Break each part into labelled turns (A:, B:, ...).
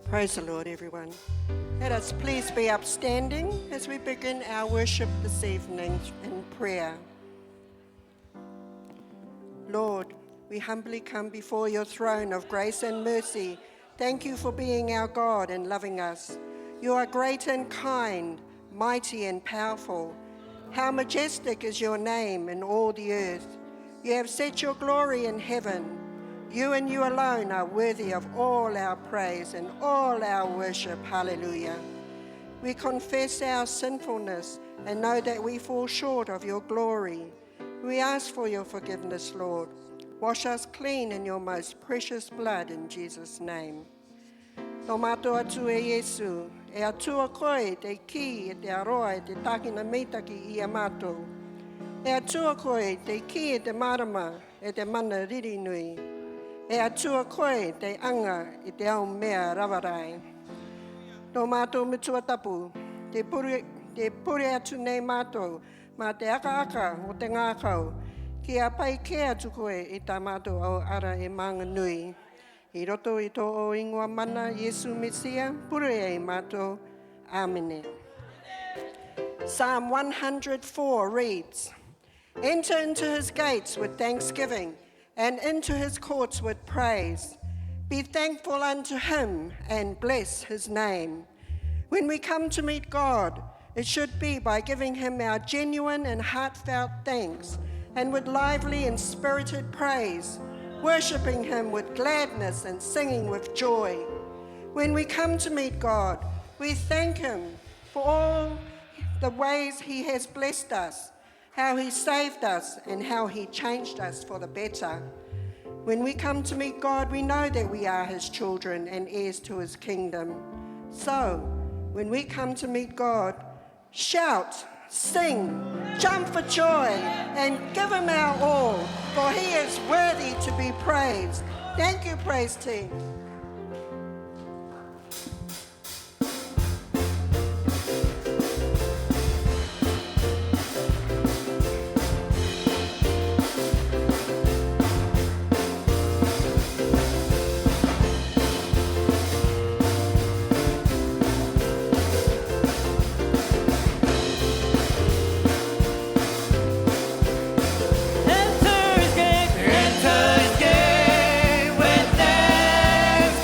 A: Praise the Lord, everyone. Let us please be upstanding as we begin our worship this evening in prayer. Lord, we humbly come before your throne of grace and mercy. Thank you for being our God and loving us. You are great and kind, mighty and powerful. How majestic is your name in all the earth. You have set your glory in heaven. You and you alone are worthy of all our praise and all our worship. Hallelujah. We confess our sinfulness and know that we fall short of your glory. We ask for your forgiveness, Lord. Wash us clean in your most precious blood in Jesus' name. Tō mātua atu e Yesu, e atua koe te ki e te aroa e te takina mitaki i a mātou. E atua koe te ki e te marama e te mana riri nui. E atua koe te anga i te au mea rawarai. Tō mātou mitua tapu, te pure atu nei mātou, mā te aka o te ngākau, ki a pai ke atu koe i tā mātou au ara e manga nui. I roto i tō o ingoa mana, Yesu Mesia, pure e mātou. Amen. Psalm 104 reads, Enter into his gates with thanksgiving, and into his courts with praise. Be thankful unto him and bless his name. When we come to meet God, it should be by giving him our genuine and heartfelt thanks, and with lively and spirited praise, worshipping him with gladness and singing with joy. When we come to meet God, we thank him for all the ways he has blessed us, how he saved us, and how he changed us for the better. When we come to meet God, we know that we are his children and heirs to his kingdom. So, when we come to meet God, shout, sing, jump for joy, and give him our all, for he is worthy to be praised. Thank you, praise team.
B: Enter his gate with thanksgiving.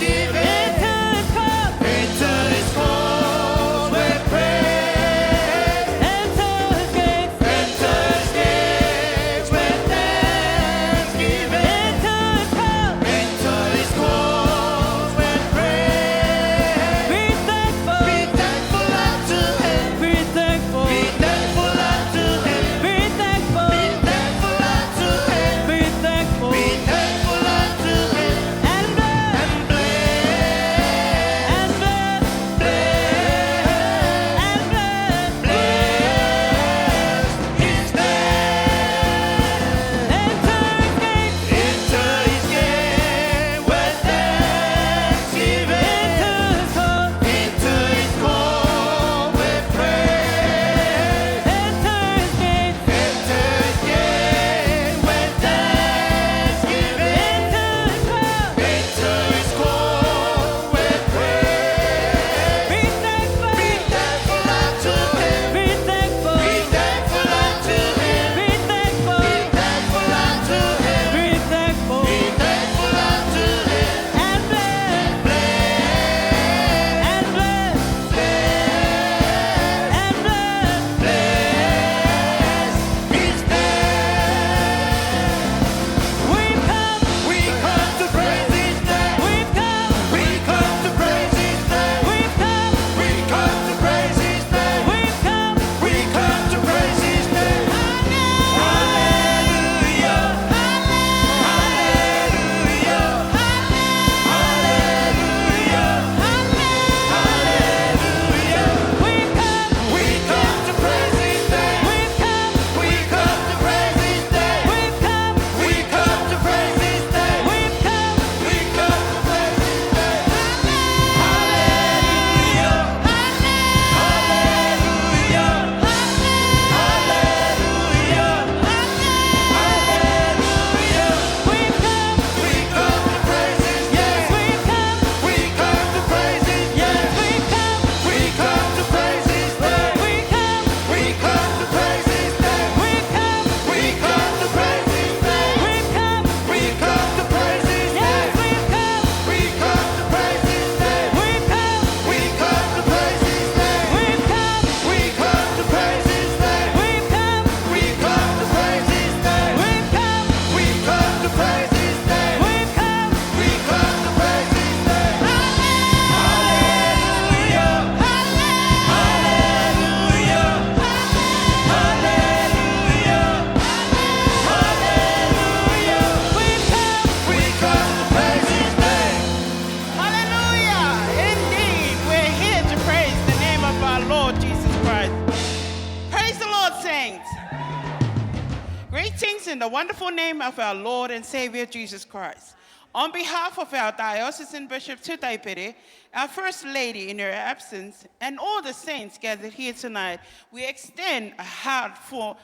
B: in the wonderful name of our Lord and Savior Jesus Christ. On behalf of our Diocesan Bishop Tutaipere, our First Lady in her absence, and all the saints gathered here tonight, we extend a heartfelt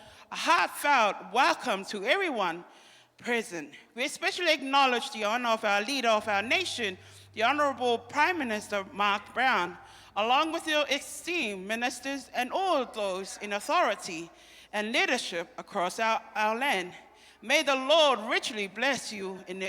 B: welcome to everyone present. We especially acknowledge the honor of our leader of our nation, the Honorable Prime Minister Mark Brown, along with your esteemed ministers and all those in authority and leadership across our land. May the Lord richly bless you in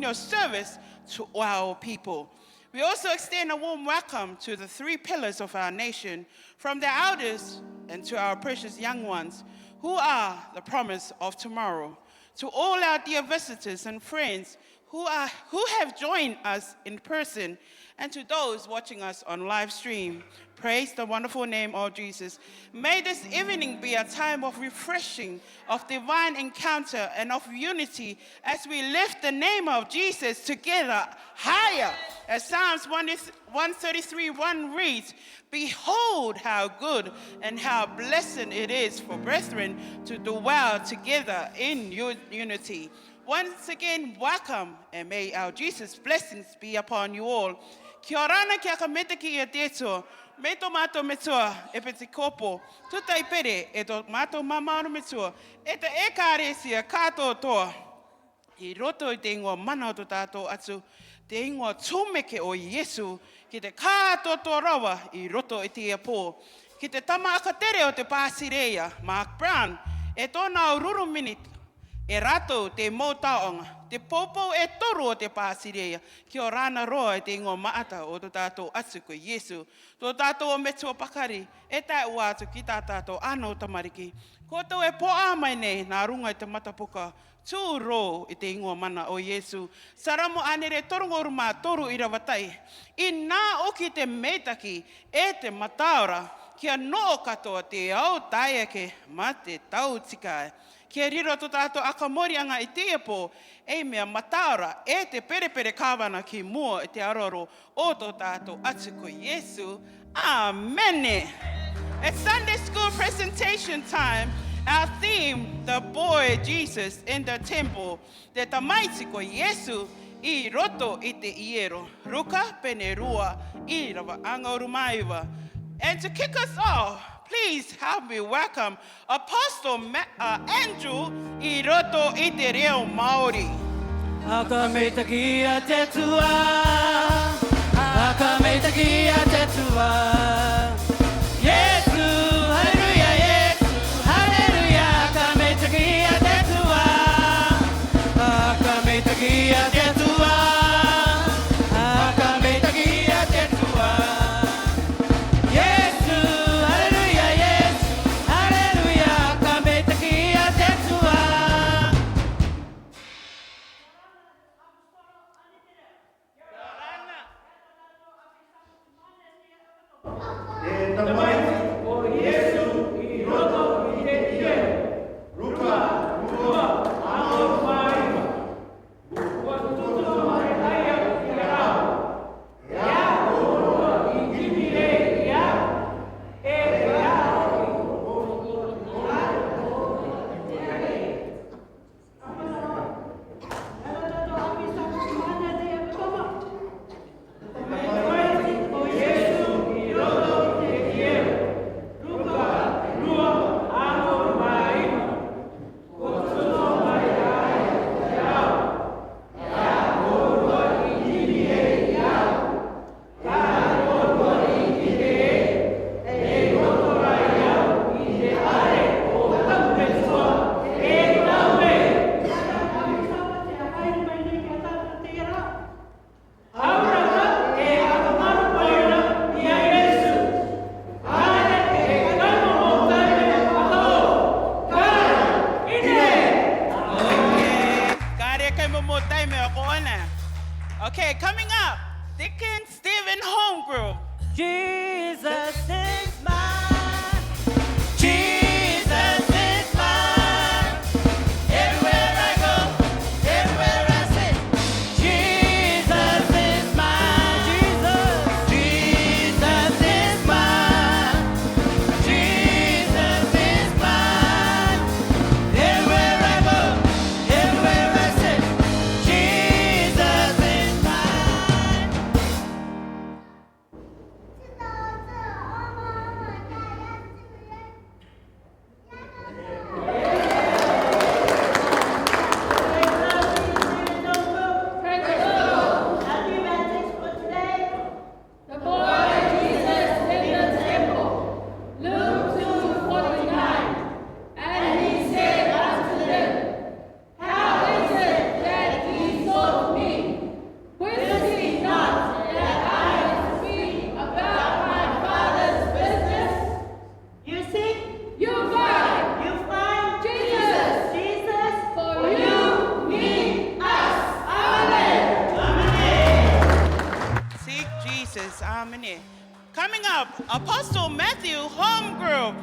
B: your service to our people. We also extend a warm welcome to the three pillars of our nation, from the elders and to our precious young ones, who are the promise of tomorrow. To all our dear visitors and friends who have joined us in person, and to those watching us on live stream, praise the wonderful name of Jesus. May this evening be a time of refreshing, of divine encounter, and of unity as we lift the name of Jesus together higher. As Psalms 133:1 reads, "Behold how good and how blessed it is for brethren to dwell together in unity." Once again, welcome, and may our Jesus' blessings be upon you all. Ki Orana kia ka mete ki e teto, me to mato metua, e peti kopo, tutai pere, e to mato mamaro metua, e te e kare si a kato toa. I roto I te ingoa mana o to tātou atu, te ingoa tūmeke o Iesu, ki te kato toa rawa I roto I te pō. Ki te tama akatere o te Pāsireia, Mark Brown, e tōna o ruru minute, e rato te mōtaonga, te popo e toru o te Pāsireia, ki Orana roa e te ingo maata o tō tātou atu ko Iesu. Tō tātou o metua pakari, e tai ua atu ki tā tātou ano tamariki. Koutou e poa mai nei, nā runga I te matapuka, tū ro I te ingo mana o Iesu. Saramo anere torongoru mā toru I rawatai. I nā oki te meitaki, e te mataora, kia noo katoa te au taiake, ma te tau tikai. Kia riro tō tātou akamorianga I te epo, e mea mataora, e te perepere kāwana ki mua I te aroro o tō tātou atu ko Iesu. Amen. It's Sunday school presentation time. Our theme, the boy Jesus in the temple. Te tamaiti ko Iesu I roto I te iero. Ruka pene rua I rawa angaurumaiwa. And to kick us off, please help me welcome Apostle Andrew I roto I te reo Māori.
C: Aka me taki a te tua, aka me taki a te tua. Yesu, hallelujah, Yesu, hallelujah. Aka me taki a te tua, aka me taki a te tua, aka me taki a te tua. Yesu, hallelujah, Yesu, hallelujah. Aka me taki a te tua.
B: Okay, coming up, Deacon Stephen Holmgren.
C: Jesus is mine. Jesus is mine. Everywhere I go, everywhere I sit. Jesus is mine. Jesus is mine. Jesus is mine. Everywhere I go,
B: Amen. Coming up, Apostle Matthew Home Group.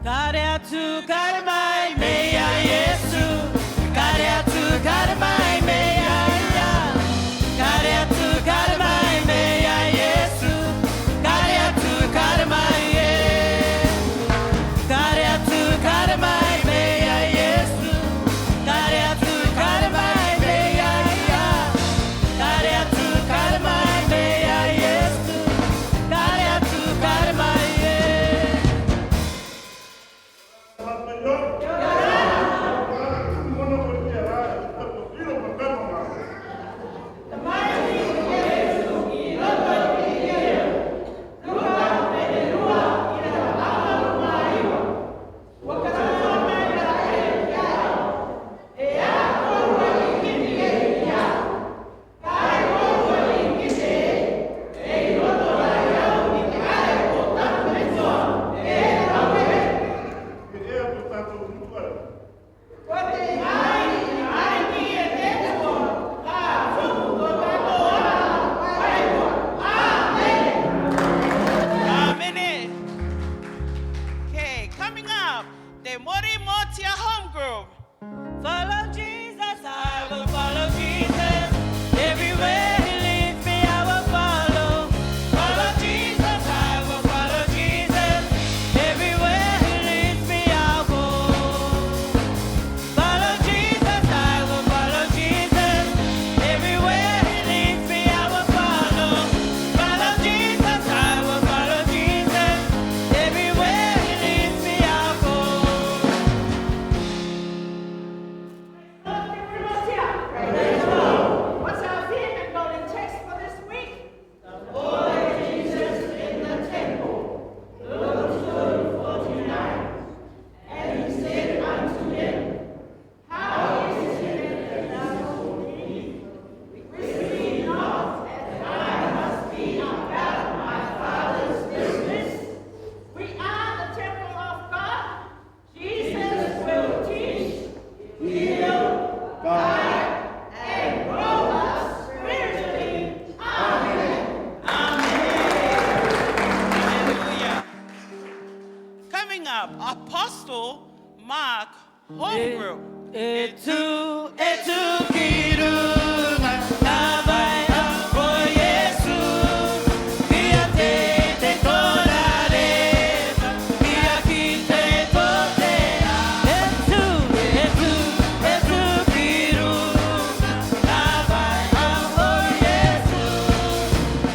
C: Kareatu karmai meya Yesu. Kareatu karmai meya ya. Kareatu karmai meya Yesu. Kareatu karmai ye. Kareatu karmai meya Yesu. Kareatu karmai meya ya. Kareatu karmai meya Yesu. Kareatu karmai ye.
B: Amen. Okay, coming up, the Mori Motia Home Group.
C: Follow Jesus, I will follow Jesus. Everywhere he leads me, I will follow. Follow Jesus, I will follow Jesus. Everywhere he leads me, I'll go. Follow Jesus, I will follow Jesus. Everywhere he leads me, I will follow. Follow Jesus, I will follow Jesus. Everywhere he leads me, I'll go.
D: What's our theme and golden text for this week? We are the temple of God. Jesus will teach, heal, guide, and grow us spiritually. Amen.
B: Hallelujah. Coming up, Apostle Mark Home Group.
C: Etu kiruna nabai o Yesu Via te torareta Via kite totea Etu kiruna nabai o Yesu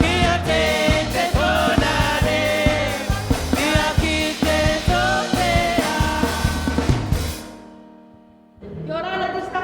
C: Via te torareta Via kite totea
D: Orana, this time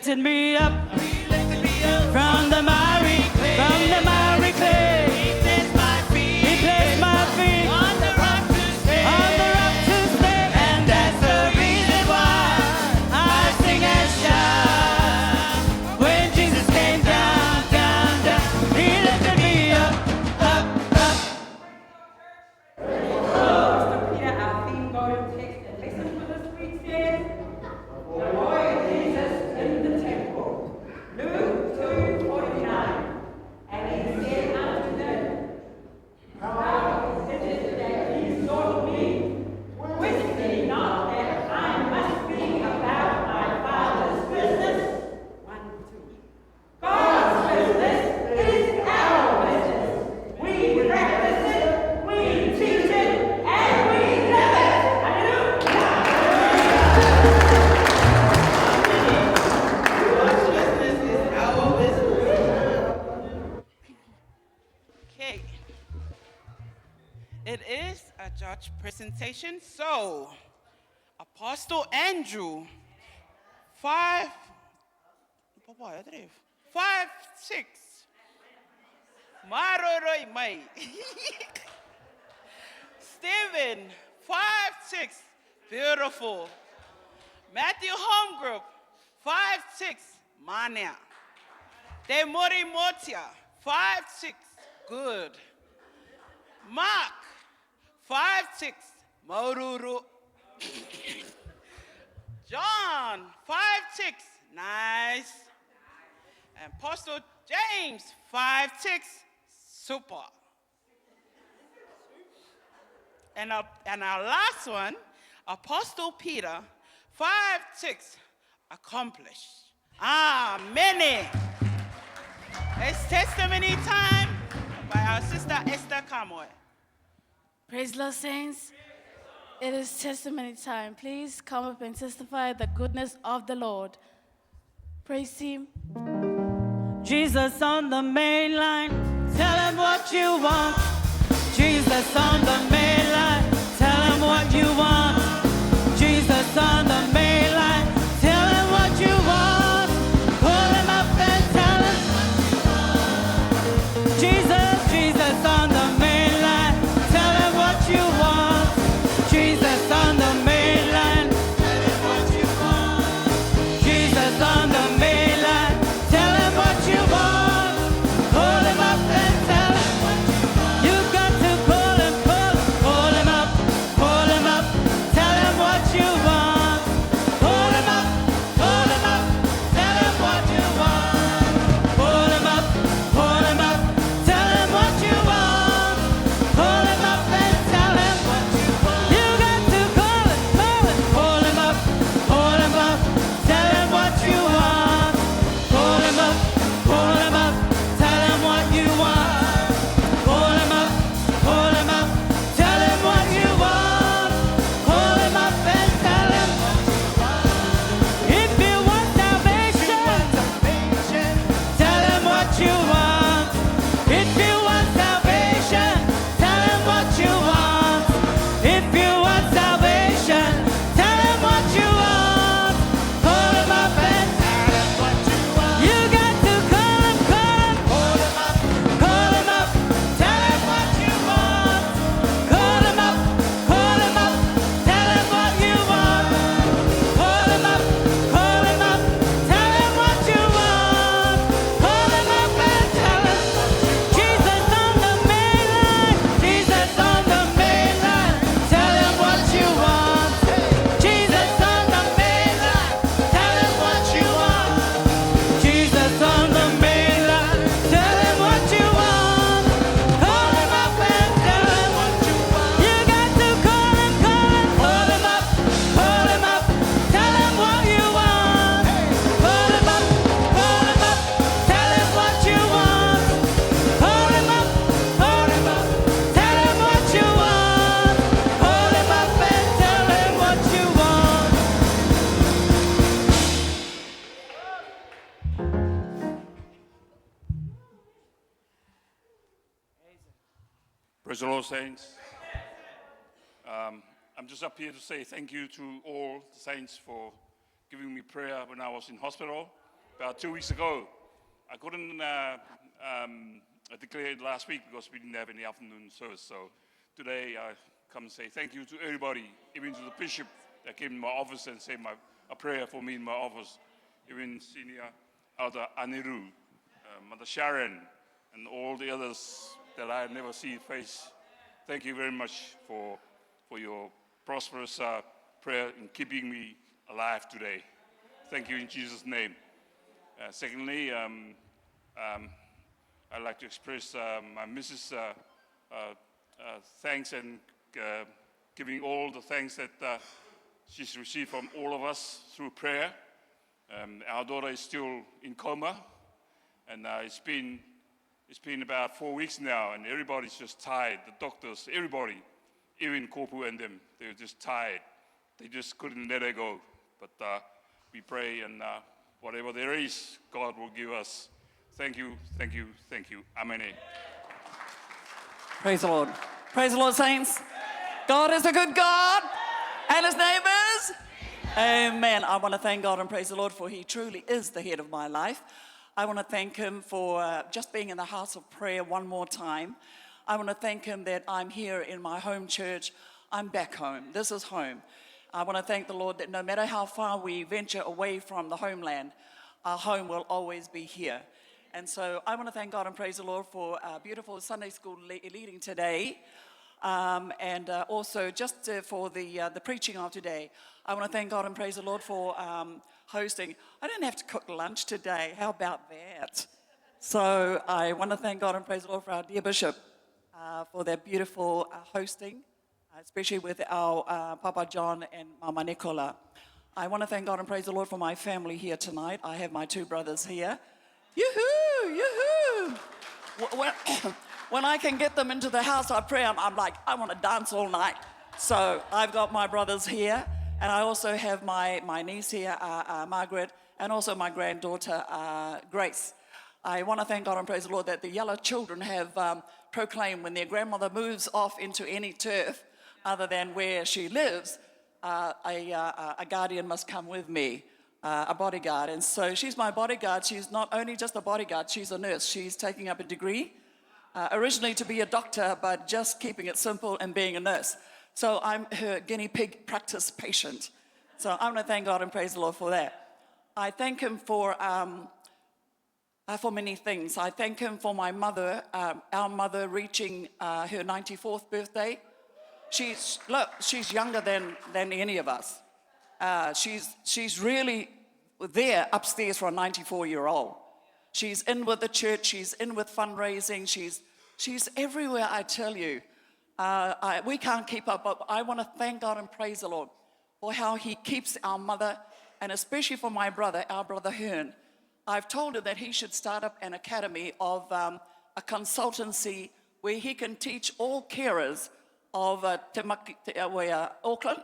C: lifted me up from the miry clay. He placed my feet on the rock to stay. And that's the reason why I sing and shout. When Jesus came down, he lifted me up.
D: Pastor Peter, our theme golden text and lesson for this week says, the boy Jesus in the temple. Luke 2:49. And he said unto them, how is it that ye sought me? Wist ye not that I must be about my Father's business? 1, 2. God's business is our business. We practice it, we teach it, and we live it. Hallelujah!
B: God's business is our business. Okay. It is a church presentation, so Apostle Andrew, 5, 6. Maroroi mai. Stephen, 5, 6. Beautiful. Matthew Home Group, 5, 6. Mania. De Mori Motia, 5, 6. Good. Mark, 5, 6. Maururu. John, 5, 6. Nice. And Apostle James, 5, 6. Super. And our last one, Apostle Peter, 5, 6. Accomplished. Many. It's testimony time by our sister Esther Kamoy.
E: Praise the Lord, saints. It is testimony time. Please come up and testify the goodness of the Lord. Praise Him.
C: Jesus on the main line, tell him what you want. Jesus on the main line, tell him what you want. Jesus on the main line, tell him what you want. Pull him up and tell him. Jesus on the main line, tell him what you want. Jesus on the main line, tell him what you want. Jesus on the main line, tell him what you want. Pull him up and tell him what you want. You got to pull him up, tell him what you want. Pull him up, tell him what you want. Pull him up, tell him what you want. Pull him up and tell him what you want. You got to pull him up, tell him what you want. Pull him up, tell him what you want. Pull him up, tell him what you want. Pull him up and tell him what you want. If you want salvation, tell him what you want. If you want salvation, tell him what you want. If you want salvation, tell him what you want. Pull him up and tell him what you want. You got to call him. Pull him up, tell him what you want. Call him up, tell him what you want. Pull him up, tell him what you want. Pull him up and tell him. Jesus on the main line, tell him what you want. Jesus on the main line, tell him what you want. Jesus on the main line, tell him what you want. Call him up and tell him what you want. You got to call him. Pull him up, tell him what you want. Pull him up, tell him what you want. Pull him up, tell him what you want. Pull him up and tell him what you want.
F: Praise the Lord, saints. I'm just up here to say thank you to all the saints for giving me prayer when I was in hospital. about 2 weeks ago. I couldn't declare it last week because we didn't have any afternoon service. So today I come and say thank you to everybody, even to the bishop that came in my office and said a prayer for me in my office, even Senior Elder Aniru, Mother Sharon, and all the others that I never see face. Thank you very much for your prosperous prayer in keeping me alive today. Thank you in Jesus' name. Secondly, I'd like to express my missus' thanks and giving all the thanks that she's received from all of us through prayer. Our daughter is still in coma, and it's been about 4 weeks now, and everybody's just tired. The doctors, everybody, even Kopu and them, they're just tired. They just couldn't let her go. But we pray, and whatever there is, God will give us. Thank you, thank you, thank you. Amen.
G: Praise the Lord. Praise the Lord, saints. God is a good God, and his name is? Amen. I want to thank God and praise the Lord, for he truly is the head of my life. I want to thank him for just being in the house of prayer one more time. I want to thank him that I'm here in my home church. I'm back home. This is home. I want to thank the Lord that no matter how far we venture away from the homeland, our home will always be here. And so I want to thank God and praise the Lord for a beautiful Sunday school leading today. And also just for the preaching of today. I want to thank God and praise the Lord for hosting. I didn't have to cook lunch today. How about that? So I want to thank God and praise the Lord for our dear bishop for their beautiful hosting, especially with our Papa John and Mama Nicola. I want to thank God and praise the Lord for my family here tonight. I have my two brothers here. Yoo-hoo, yoo-hoo. When I can get them into the house, I pray, I'm like, I want to dance all night. So I've got my brothers here, and I also have my niece here, Margaret, and also my granddaughter, Grace. I want to thank God and praise the Lord that the yellow children have proclaimed when their grandmother moves off into any turf other than where she lives, a guardian must come with me, a bodyguard. And so she's my bodyguard. She's not only just a bodyguard, she's a nurse. She's taking up a degree. Originally to be a doctor, but just keeping it simple and being a nurse. So I'm her guinea pig practice patient. So I want to thank God and praise the Lord for that. I thank him for many things. I thank him for my mother, our mother reaching her 94th birthday. She's younger than any of us. She's really there upstairs for a 94-year-old. She's in with the church, she's in with fundraising, she's everywhere, I tell you. We can't keep up, but I want to thank God and praise the Lord for how he keeps our mother, and especially for my brother, our brother Hearn. I've told her that he should start up an academy of a consultancy where he can teach all carers of Auckland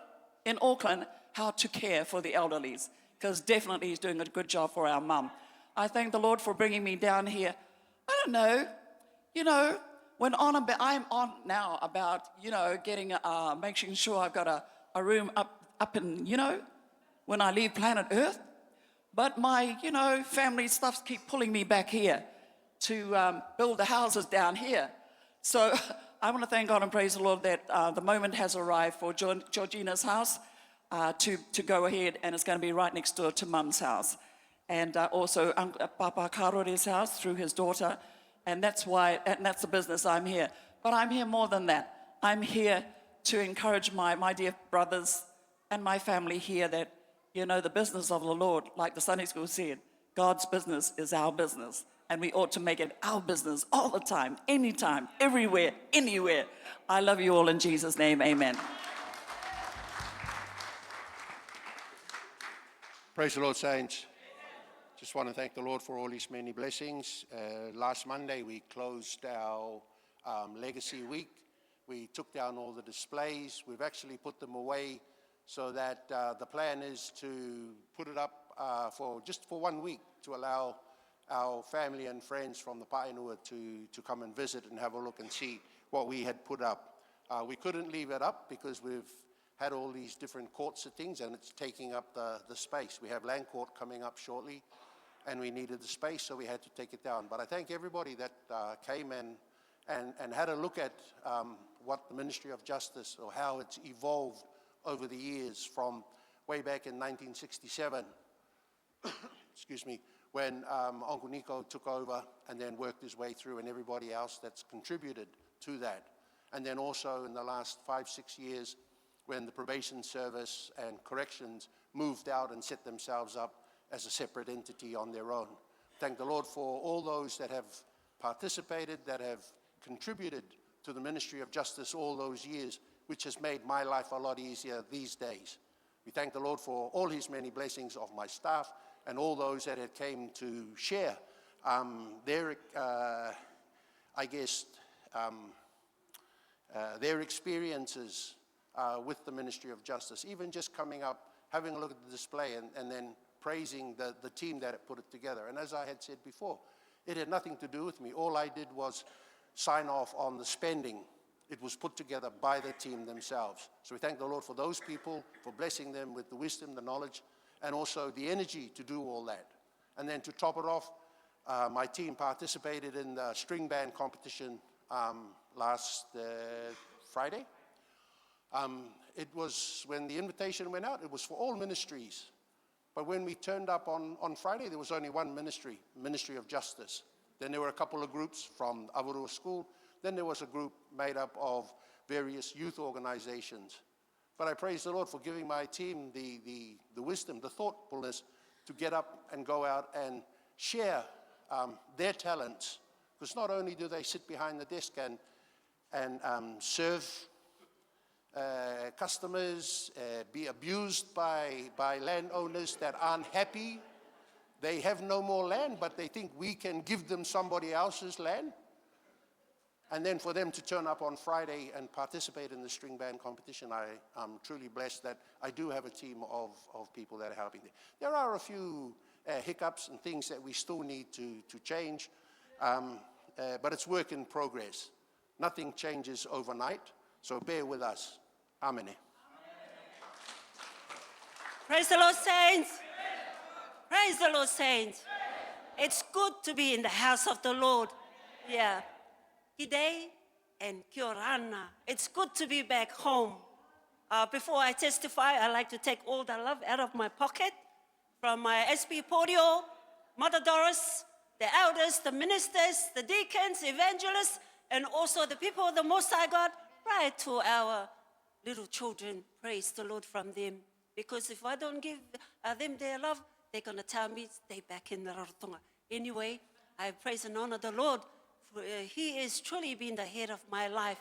G: how to care for the elderlies, because definitely he's doing a good job for our mum. I thank the Lord for bringing me down here. I don't know, I'm on now about, getting, making sure I've got a room up in, when I leave planet Earth. But my, family stuff keep pulling me back here to build the houses down here. So I want to thank God and praise the Lord that the moment has arrived for Georgina's house to go ahead, and it's going to be right next door to Mum's house. And also Papa Karore's house through his daughter, and that's the business I'm here. But I'm here more than that. I'm here to encourage my dear brothers and my family here that, the business of the Lord, like the Sunday school said, God's business is our business, and we ought to make it our business all the time, anytime, everywhere, anywhere. I love you all in Jesus' name, amen.
H: Praise the Lord, saints. Just want to thank the Lord for all his many blessings. Last Monday, we closed our Legacy Week. We took down all the displays. We've actually put them away so that the plan is to put it up for 1 week to allow our family and friends from the Paenua to come and visit and have a look and see what we had put up. We couldn't leave it up because we've had all these different court sittings and it's taking up the space. We have land court coming up shortly. and we needed the space, so we had to take it down. But I thank everybody that came and had a look at what the Ministry of Justice, or how it's evolved over the years from way back in 1967, excuse me, when Uncle Nico took over and then worked his way through, and everybody else that's contributed to that. And then also in the last 5-6 years, when the probation service and corrections moved out and set themselves up as a separate entity on their own. Thank the Lord for all those that have participated, that have contributed to the Ministry of Justice all those years, which has made my life a lot easier these days. We thank the Lord for all his many blessings of my staff and all those that had came to share their experiences with the Ministry of Justice, even just coming up, having a look at the display, and then praising the team that had put it together. And as I had said before, it had nothing to do with me. All I did was sign off on the spending. It was put together by the team themselves. So we thank the Lord for those people, for blessing them with the wisdom, the knowledge, and also the energy to do all that. And then to top it off, my team participated in the string band competition last Friday. It was, when the invitation went out, it was for all ministries. But when we turned up on Friday, there was only one ministry, Ministry of Justice. Then there were a couple of groups from Avarua School. Then there was a group made up of various youth organizations. But I praise the Lord for giving my team the wisdom, the thoughtfulness to get up and go out and share their talents. Because not only do they sit behind the desk and serve customers, be abused by landowners that aren't happy. They have no more land, but they think we can give them somebody else's land. And then for them to turn up on Friday and participate in the string band competition, I'm truly blessed that I do have a team of people that are helping. There are a few hiccups and things that we still need to change, but it's work in progress. Nothing changes overnight, so bear with us. Amen.
I: Praise the Lord, saints. Praise the Lord, saints. It's good to be in the house of the Lord. Yeah. G'day and kia orana. It's good to be back home. Before I testify, I like to take all the love out of my pocket from my SP Podio, Mother Doris, the elders, the ministers, the deacons, evangelists, and also the people of the Most High God, right to our little children. Praise the Lord from them. Because if I don't give them their love, they're going to tell me stay back in the Rarotonga. Anyway, I praise and honor the Lord. For, he has truly been the head of my life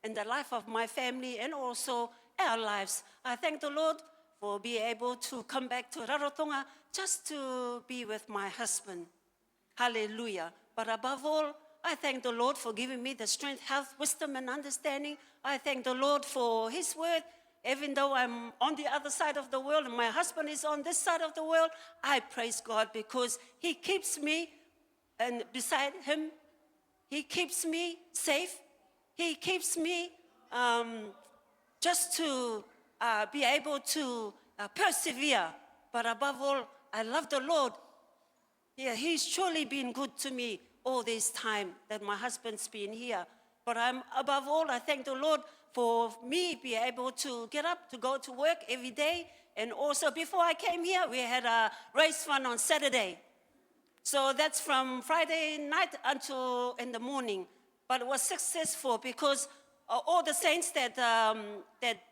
I: and the life of my family and also our lives. I thank the Lord for being able to come back to Rarotonga just to be with my husband. Hallelujah. But above all, I thank the Lord for giving me the strength, health, wisdom, and understanding. I thank the Lord for his word. Even though I'm on the other side of the world and my husband is on this side of the world, I praise God because he keeps me, and beside him, he keeps me safe. He keeps me just to be able to persevere. But above all, I love the Lord. Yeah, he's surely been good to me all this time that my husband's been here. But above all, I thank the Lord for me being able to get up to go to work every day. And also before I came here, we had a race fund on Saturday. So that's from Friday night until in the morning. But it was successful because all the saints that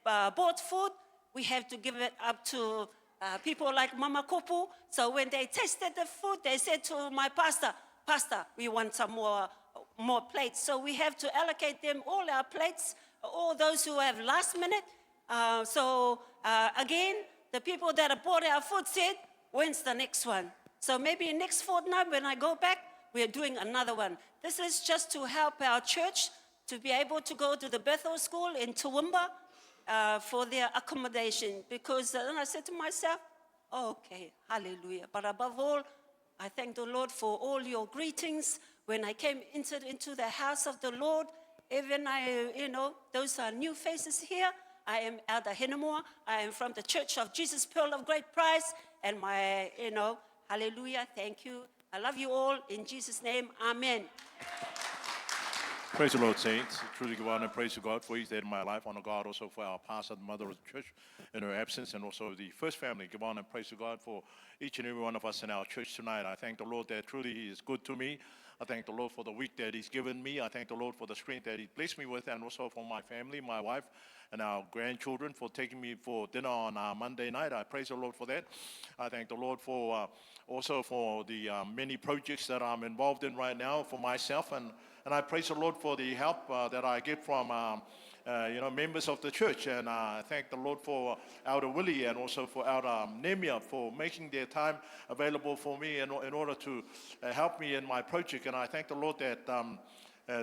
I: bought food, we have to give it up to people like Mama Kopu. So when they tasted the food, they said to my pastor, we want some more plates. So we have to allocate them all our plates, all those who have last minute. Again, the people that have bought our food said, when's the next one? So maybe next fortnight when I go back, we're doing another one. This is just to help our church to be able to go to the Bethel School in Toowoomba for their accommodation. Because then I said to myself, okay, hallelujah. But above all, I thank the Lord for all your greetings. When I entered into the house of the Lord, even those are new faces here. I am Elder Hennemore. I am from the Church of Jesus Pearl of Great Price. And my, Hallelujah. Thank you. I love you all. In Jesus' name, amen.
J: Praise the Lord, saints. Truly give honor and praise to God for His dead in my life. Honor God also for our pastor, the mother of the church in her absence, and also the first family. Give honor and praise to God for each and every one of us in our church tonight. I thank the Lord that truly He is good to me. I thank the Lord for the week that He's given me. I thank the Lord for the strength that He blessed me with, and also for my family, my wife, and our grandchildren for taking me for dinner on Monday night. I praise the Lord for that. I thank the Lord for also for the many projects that I'm involved in right now for myself, and I praise the Lord for the help that I get from members of the church. And I thank the Lord for Elder Willie and also for Elder Nemia for making their time available for me in order to help me in my project. And I thank the Lord that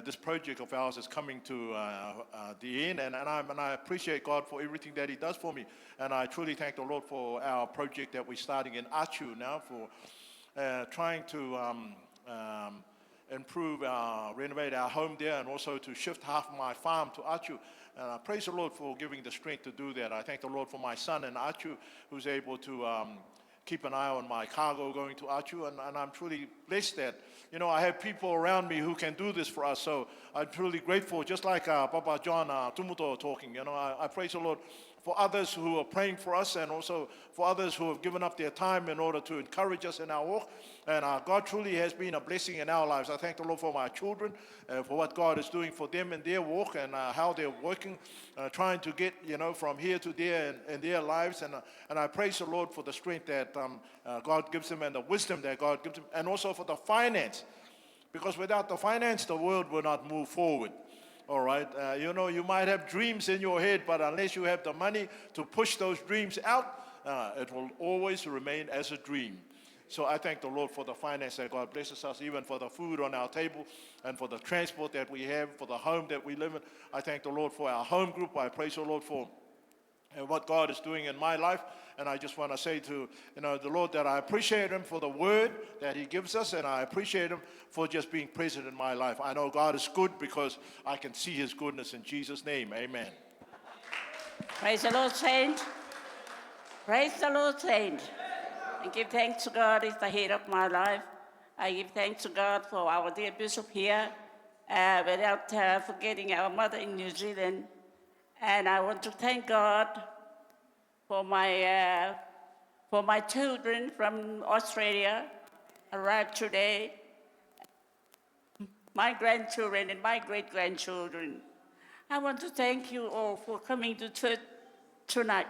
J: this project of ours is coming to the end. And I appreciate God for everything that He does for me. And I truly thank the Lord for our project that we're starting in Achu now for trying to improve, renovate our home there, and also to shift half of my farm to Achu. And I praise the Lord for giving the strength to do that. I thank the Lord for my son in Achu, who's able to keep an eye on my cargo going to Achu. And I'm truly blessed that, I have people around me who can do this for us. So I'm truly grateful, just like Papa John Tumuto talking. I praise the Lord for others who are praying for us, and also for others who have given up their time in order to encourage us in our walk. And God truly has been a blessing in our lives. I thank the Lord for my children, for what God is doing for them in their walk, and how they're working, trying to get, from here to there in their lives. And I praise the Lord for the strength that God gives them and the wisdom that God gives them, and also for the finance. Because without the finance, the world will not move forward. All right, you might have dreams in your head, but unless you have the money to push those dreams out, it will always remain as a dream. So I thank the Lord for the finance that God blesses us, even for the food on our table, and for the transport that we have, for the home that we live in. I thank the Lord for our home group. I praise the Lord for what God is doing in my life. And I just want to say to the Lord that I appreciate Him for the word that He gives us, and I appreciate Him for just being present in my life. I know God is good because I can see His goodness. In Jesus' name, amen.
K: Praise the Lord, saints. Praise the Lord, saints. I give thanks to God, He's the head of my life. I give thanks to God for our dear bishop here, without forgetting our mother in New Zealand. And I want to thank God for my children from Australia arrived today, my grandchildren and my great-grandchildren. I want to thank you all for coming to church tonight.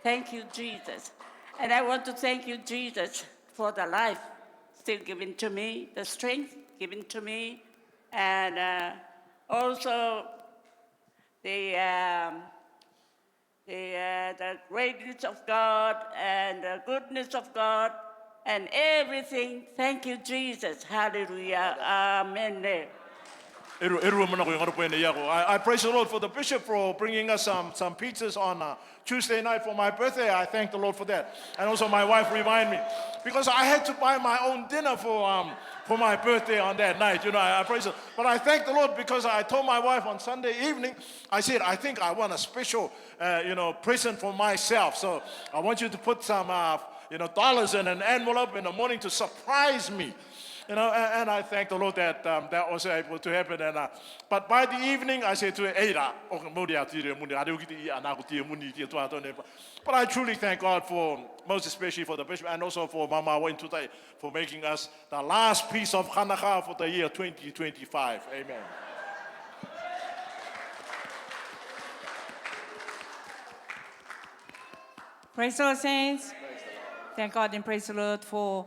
K: Thank you, Jesus. And I want to thank you, Jesus, for the life still given to me, the strength given to me, and also the greatness of God and the goodness of God and everything. Thank you, Jesus. Hallelujah. Amen.
J: I praise the Lord for the bishop for bringing us some pizzas on Tuesday night for my birthday. I thank the Lord for that. And also my wife reminded me, because I had to buy my own dinner for my birthday on that night. I praise the Lord. But I thank the Lord because I told my wife on Sunday evening, I said, I think I want a special, present for myself. So I want you to put some, dollars in an envelope in the morning to surprise me. And I thank the Lord that that was able to happen. And but by the evening, I said to her, but I truly thank God for, most especially for the bishop, and also for Mama Wayne today, for making us the last piece of Hanukkah for the year 2025. Amen.
L: Praise the Lord, saints. Thank God and praise the Lord for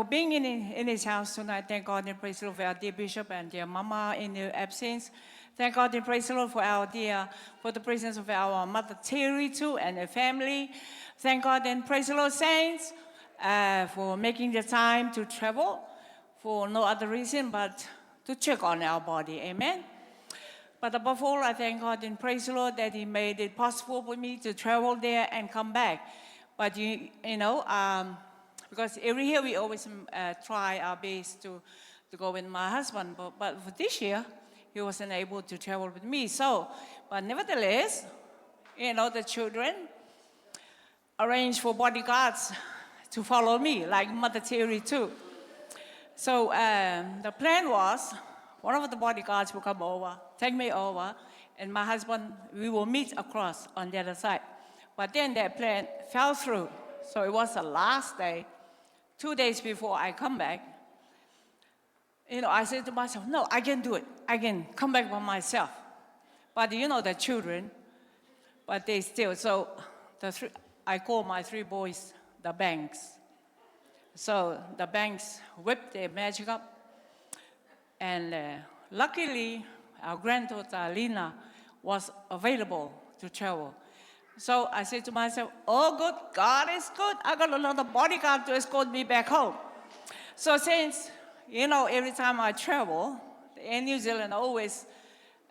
L: being in His house tonight. Thank God and praise the Lord for our dear bishop and dear Mama in their absence. Thank God and praise the Lord for the presence of our mother Terry too and her family. Thank God and praise the Lord, saints, for making the time to travel for no other reason but to check on our body. Amen. But above all, I thank God and praise the Lord that He made it possible for me to travel there and come back. But because every year we always try our best to go with my husband, but for this year, he wasn't able to travel with me. So, but nevertheless, the children arranged for bodyguards to follow me, like Mother Terry too. So the plan was, one of the bodyguards will come over, take me over, and my husband, we will meet across on the other side. But then that plan fell through. So it was the last day, 2 days before I come back. I said to myself, no, I can do it. I can come back by myself. But the children, but they still, so I call my 3 boys the banks. So the banks whipped their magic up. And luckily, our granddaughter, Lena, was available to travel. So I said to myself, oh, good, God is good. I got another bodyguard to escort me back home. So since, every time I travel, in New Zealand always,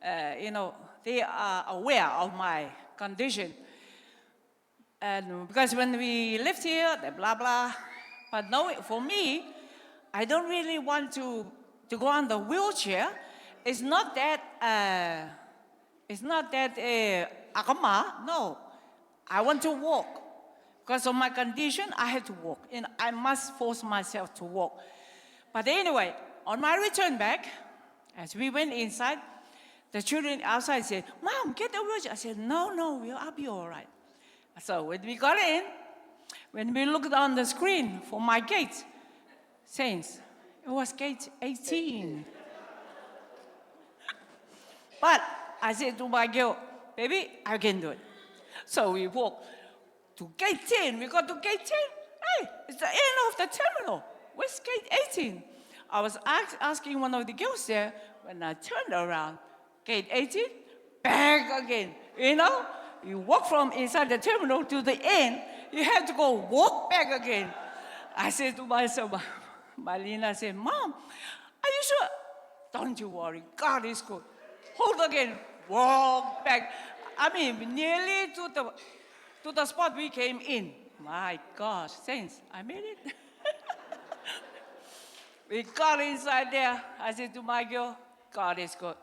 L: they are aware of my condition. And because when we lived here, they blah, blah. But no, for me, I don't really want to go on the wheelchair. It's not that akama, no. I want to walk. Because of my condition, I have to walk. And I must force myself to walk. But anyway, on my return back, as we went inside, the children outside said, Mom, get the wheelchair. I said, no, I'll be all right. So when we got in, when we looked on the screen for my gate, saints, it was gate 18. But I said to my girl, baby, I can do it. So we walked to gate 10. We got to gate 10. Hey, it's the end of the terminal. Where's gate 18? I was asking one of the girls there. When I turned around, gate 18, back again. You walk from inside the terminal to the end, you have to go walk back again. I said to myself, Marlena said, Mom, are you sure? Don't you worry, God is good. Hold again, walk back. Nearly to the spot we came in. My gosh, saints, I made it. We got inside there. I said to my girl, God is good.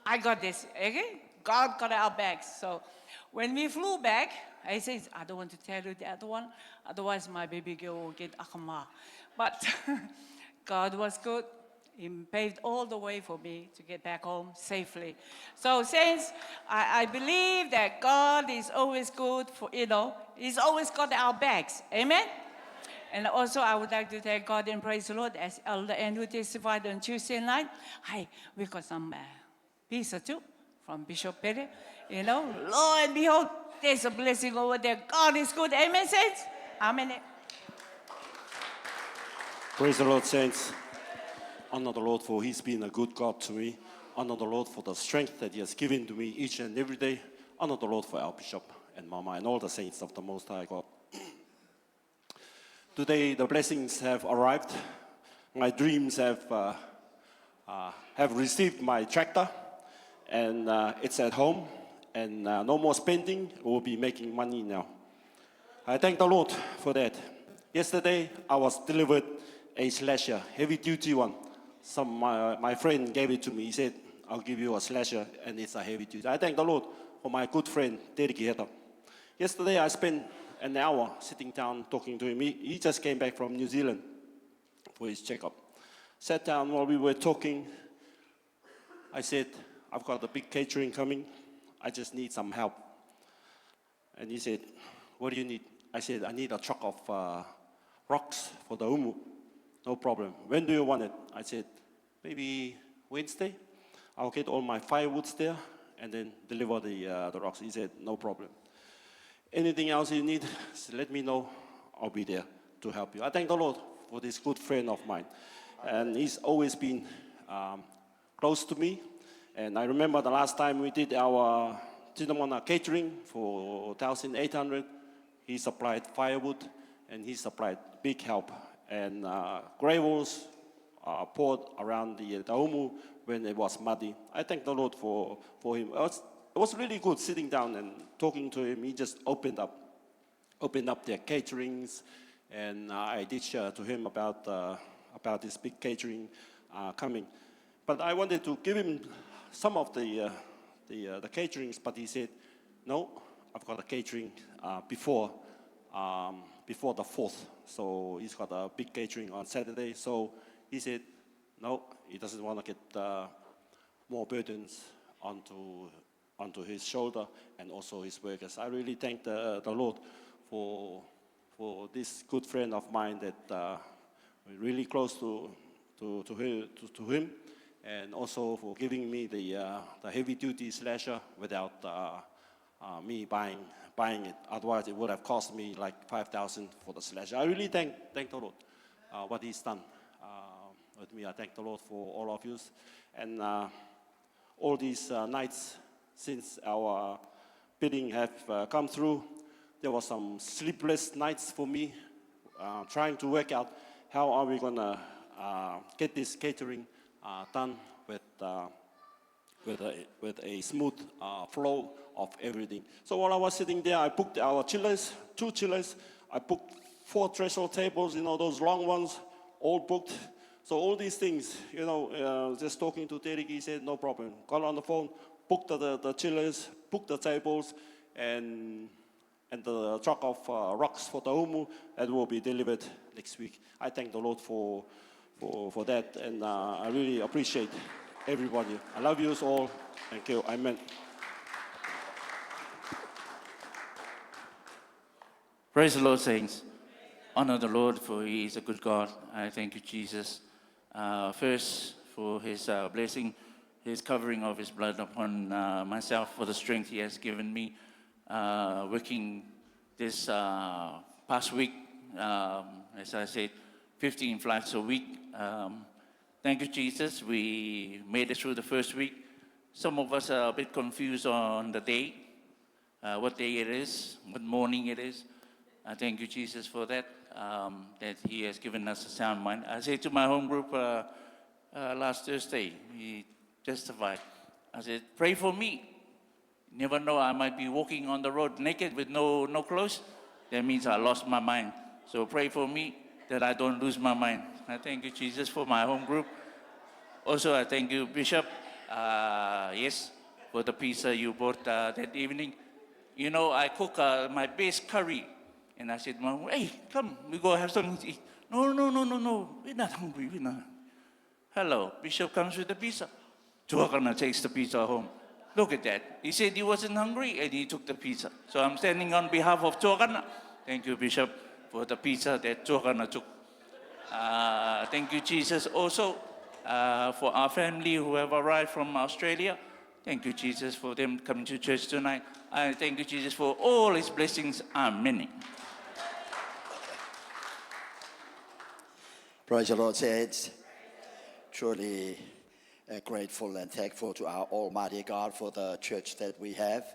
L: I got this, okay? God got our bags. So when we flew back, I said, I don't want to tell you the other one, otherwise my baby girl will get akama. But God was good. He paved all the way for me to get back home safely. So saints, I believe that God is always good for, He's always got our backs. Amen? And also I would like to thank God and praise the Lord as Elder Andrew testified on Tuesday night. Hi, we got some pizza too from Bishop Perry. Lo and behold, there's a blessing over there. God is good. Amen, saints? Amen.
M: Praise the Lord, saints. Honor the Lord for He's been a good God to me. Honor the Lord for the strength that He has given to me each and every day. Honor the Lord for our Bishop and Mama and all the saints of the Most High God. Today, the blessings have arrived. My dreams have received my tractor, and it's at home. And no more spending. We'll be making money now. I thank the Lord for that. Yesterday, I was delivered a slasher, heavy-duty one. My friend gave it to me. He said, I'll give you a slasher, and it's a heavy-duty. I thank the Lord for my good friend, Terry Kieta. Yesterday, I spent an hour sitting down talking to him. He just came back from New Zealand for his checkup. Sat down while we were talking. I said, I've got a big catering coming. I just need some help. And he said, what do you need? I said, I need a truck of rocks for the umu. No problem. When do you want it? I said, maybe Wednesday. I'll get all my firewoods there and then deliver the rocks. He said, no problem. Anything else you need, let me know. I'll be there to help you. I thank the Lord for this good friend of mine. And he's always been close to me. And I remember the last time we did our Tinamona catering for 1,800. He supplied firewood and he supplied big help. And gravels poured around the umu when it was muddy. I thank the Lord for him. It was really good sitting down and talking to him. He just opened up their caterings, and I did share to him about this big catering coming. But I wanted to give him some of the caterings, but he said, no, I've got a catering before before the 4th. So he's got a big catering on Saturday. So he said, no, he doesn't want to get more burdens onto his shoulder and also his workers. I really thank the Lord for this good friend of mine that we're really close to him, and also for giving me the heavy-duty slasher without me buying it. Otherwise, it would have cost me like $5,000 for the slasher. I really thank the Lord what He's done with me. I thank the Lord for all of you, and all these nights since our bidding have come through. There were some sleepless nights for me, trying to work out how are we going to get this catering done with a smooth flow of everything. So while I was sitting there, I booked our chillers, 2 chillers. I booked 4 threshold tables, those long ones, all booked. So all these things, just talking to Derek, he said, no problem. Got on the phone, booked the chillers, booked the tables, and the truck of rocks for the umu that will be delivered next week. I thank the Lord for that, and I really appreciate everybody. I love you all. Thank you. Amen.
C: Praise the Lord, saints. Honor the Lord, for He is a good God. I thank you, Jesus. First, for His blessing, His covering of His blood upon myself, for the strength He has given me. Working this past week, as I said, 15 flights a week. Thank you, Jesus. We made it through the first week. Some of us are a bit confused on the day, what day it is, what morning it is. I thank you, Jesus, for that, that He has given us a sound mind. I said to my home group last Thursday, we testified. I said, pray for me. You never know, I might be walking on the road naked with no clothes. That means I lost my mind. So pray for me that I don't lose my mind. I thank you, Jesus, for my home group. Also, I thank you, Bishop, yes, for the pizza you bought that evening. I cook my best curry. And I said, Mom, hey, come, we go have something to eat. No, we're not hungry, we're not. Hello, Bishop comes with the pizza. Tuakana takes the pizza home. Look at that. He said he wasn't hungry and he took the pizza. So I'm standing on behalf of Tuakana. Thank you, Bishop, for the pizza that Tuakana took. Thank you, Jesus, also for our family who have arrived from Australia. Thank you, Jesus, for them coming to church tonight. I thank you, Jesus, for all His blessings. Amen.
N: Praise the Lord, saints. Truly grateful and thankful to our Almighty God for the church that we have.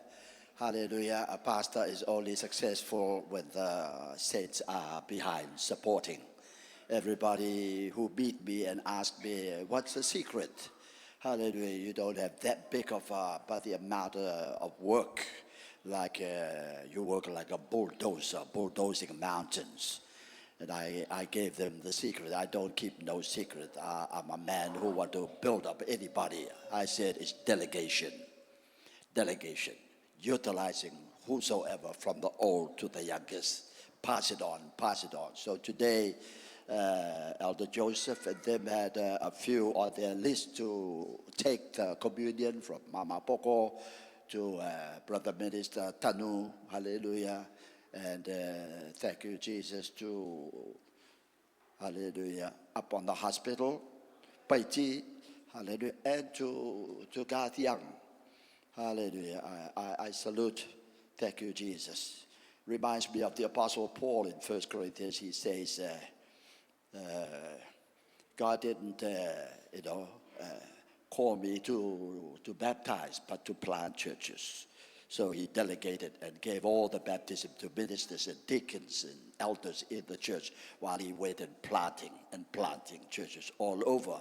N: Hallelujah. A pastor is only successful when the saints are behind supporting. Everybody who meet me and ask me, what's the secret? Hallelujah. You don't have that big of but the amount of work, like you work like a bulldozer, bulldozing mountains. And I gave them the secret. I don't keep no secret. I'm a man who want to build up anybody. I said it's delegation. Delegation. Utilizing whosoever from the old to the youngest. Pass it on, pass it on. So today, Elder Joseph and them had a few on their list to take the communion, from Mama Poko to Brother Minister Tanu. Hallelujah. And thank you, Jesus, to, hallelujah, up on the hospital, Paiti, hallelujah, and to Gath Young. Hallelujah. I salute. Thank you, Jesus. Reminds me of the Apostle Paul in 1 Corinthians. He says, God didn't, call me to baptize, but to plant churches. So He delegated and gave all the baptism to ministers and deacons and elders in the church, while He went and planting churches all over.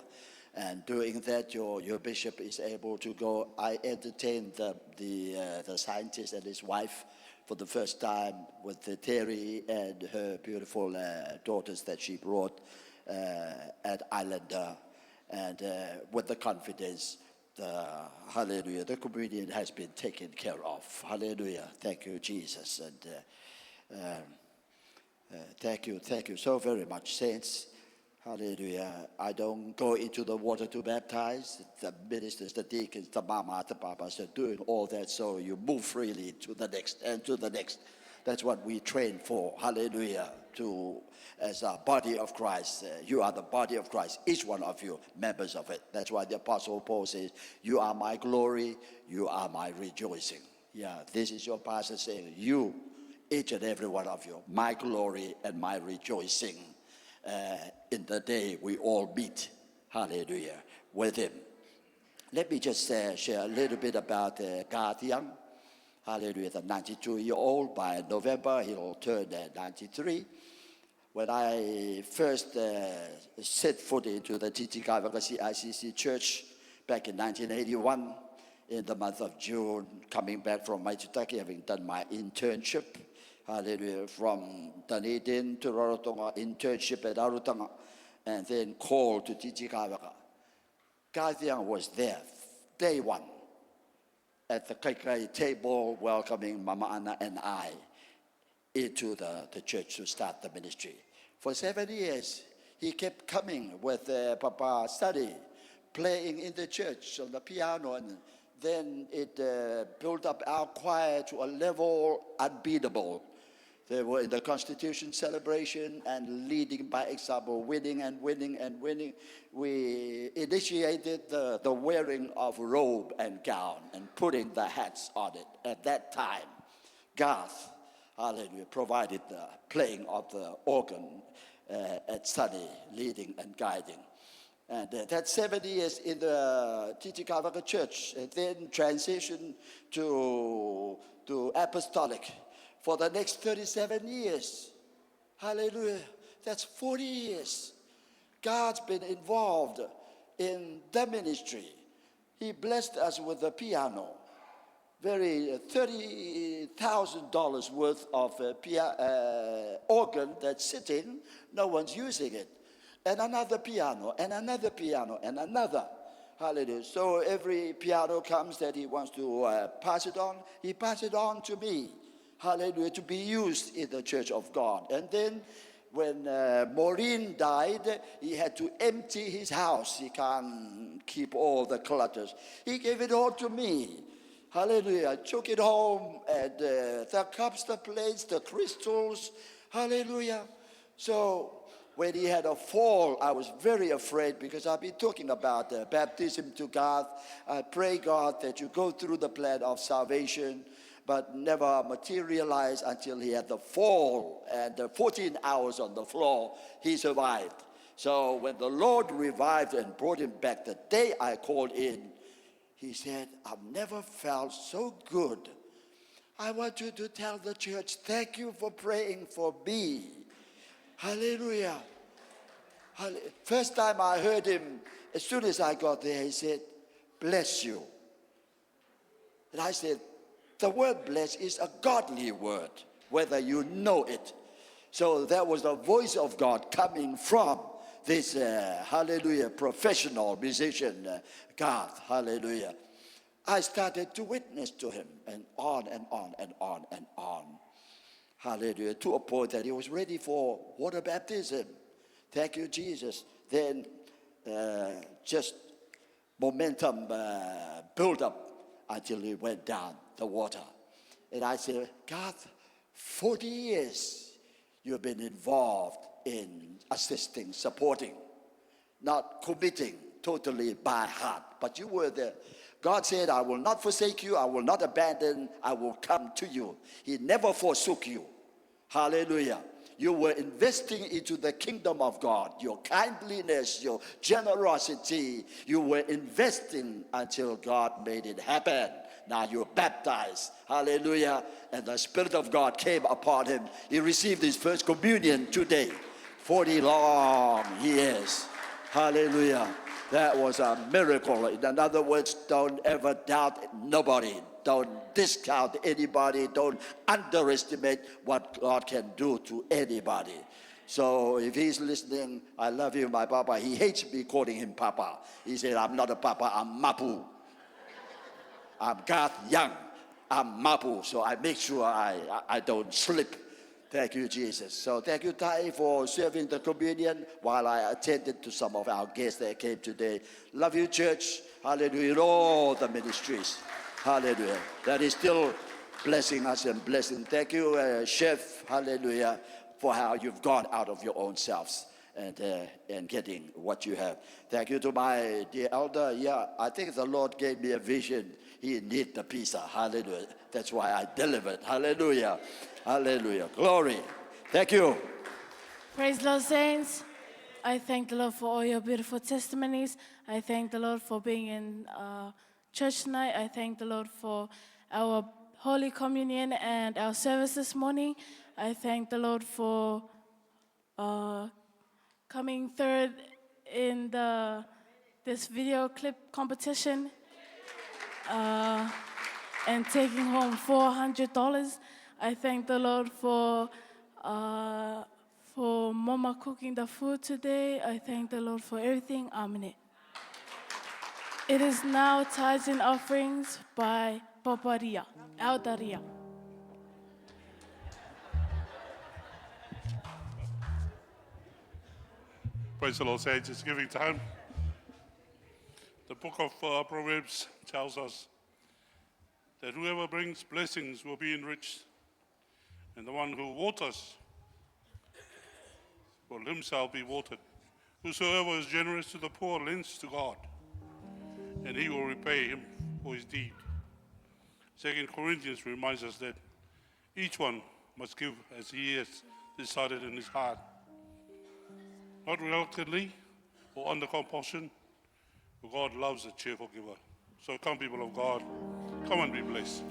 N: And doing that, your bishop is able to go. I entertained the scientist and his wife for the first time with Terry and her beautiful daughters that she brought at Islander, and with the confidence. Hallelujah, the communion has been taken care of. Hallelujah, thank you, Jesus. And Thank you so very much, saints. Hallelujah. I don't go into the water to baptize. The ministers, the deacons, the mama, the papas are doing all that, so you move freely to the next and to the next. That's what we train for. Hallelujah. As a body of Christ, you are the body of Christ, each one of you, members of it. That's why the Apostle Paul says, you are my glory, you are my rejoicing. Yeah, this is your pastor saying, you, each and every one of you, my glory and my rejoicing in the day we all meet, hallelujah, with him. Let me just share a little bit about Garth Young. Hallelujah, the 92-year-old. By November, he'll turn 93. When I first set foot into the Titikavaka ICC Church back in 1981, in the month of June, coming back from Maitutaki, having done my internship, hallelujah, from Dunedin to Rarotonga, internship at Rarotonga, and then called to Titikavaka. Garth Young was there, day one, at the Kaikai table, welcoming Mama Anna and I into the church to start the ministry. For 7 years, he kept coming with Papa study, playing in the church on the piano, and then it built up our choir to a level unbeatable. They were in the Constitution celebration and leading by example, winning and winning and winning. We initiated the wearing of robe and gown and putting the hats on it. At that time, Garth, hallelujah, provided the playing of the organ at study, leading and guiding. And that 7 years in the Titikavaka Church, and then transitioned to Apostolic. For the next 37 years. Hallelujah. That's 40 years. God's been involved in the ministry. He blessed us with a piano. Very $30,000 worth of organ that's sitting. No one's using it. And another piano, and another piano, and another. Hallelujah. So every piano comes that he wants to pass it on. He passes it on to me. Hallelujah, to be used in the church of God. And then when Maureen died, he had to empty his house. He can't keep all the clutters. He gave it all to me. Hallelujah. I took it home, and the cups, the plates, the crystals. Hallelujah. So when he had a fall, I was very afraid, because I've been talking about baptism to God. I pray, God, that you go through the plan of salvation, but never materialized until he had the fall, and 14 hours on the floor, he survived. So when the Lord revived and brought him back, the day I called in, he said, I've never felt so good. I want you to tell the church, thank you for praying for me. Hallelujah. First time I heard him, as soon as I got there, he said, bless you. And I said, the word bless is a godly word, whether you know it. So that was the voice of God coming from this, hallelujah, professional musician, Garth, hallelujah. I started to witness to him, and on and on and on and on. Hallelujah, to a point that he was ready for water baptism. Thank you, Jesus. Then just momentum built up until he went down the water. And I said, God, 40 years you've been involved in assisting, supporting, not committing totally by heart, but you were there. God said, I will not forsake you, I will not abandon, I will come to you. He never forsook you. Hallelujah. You were investing into the kingdom of God, your kindliness, your generosity. You were investing until God made it happen. Now you're baptized. Hallelujah. And the Spirit of God came upon him. He received his first communion today. 40 long years. Hallelujah. That was a miracle. In other words, don't ever doubt nobody. Don't discount anybody. Don't underestimate what God can do to anybody. So if he's listening, I love you, my papa. He hates me calling him papa. He said, I'm not a papa, I'm Mapu. I'm Garth Young. I'm Mapu. So I make sure I don't slip. Thank you, Jesus. So thank you, Tai, for serving the communion while I attended to some of our guests that came today. Love you, church. Hallelujah. In all the ministries. Hallelujah. That is still blessing us and blessing. Thank you, Chef. Hallelujah. For how you've gone out of your own selves and getting what you have. Thank you to my dear elder. Yeah, I think the Lord gave me a vision. He needed the pizza. Hallelujah. That's why I delivered. Hallelujah. Hallelujah. Glory. Thank you.
E: Praise the Lord, saints. I thank the Lord for all your beautiful testimonies. I thank the Lord for being in church tonight. I thank the Lord for our Holy Communion and our service this morning. I thank the Lord for coming third in this video clip competition and taking home $400. I thank the Lord for Mama cooking the food today. I thank the Lord for everything. Amen. It is now tithes and offerings by Papa Ria, Elder Ria.
F: Praise the Lord, saints. It's giving time. The book of Proverbs tells us that whoever brings blessings will be enriched, and the one who waters will himself be watered. Whosoever is generous to the poor lends to God, and he will repay him for his deed. 2 Corinthians reminds us that each one must give as he has decided in his heart, not reluctantly or under compulsion, for God loves a cheerful giver. So come, people of God, come and be blessed.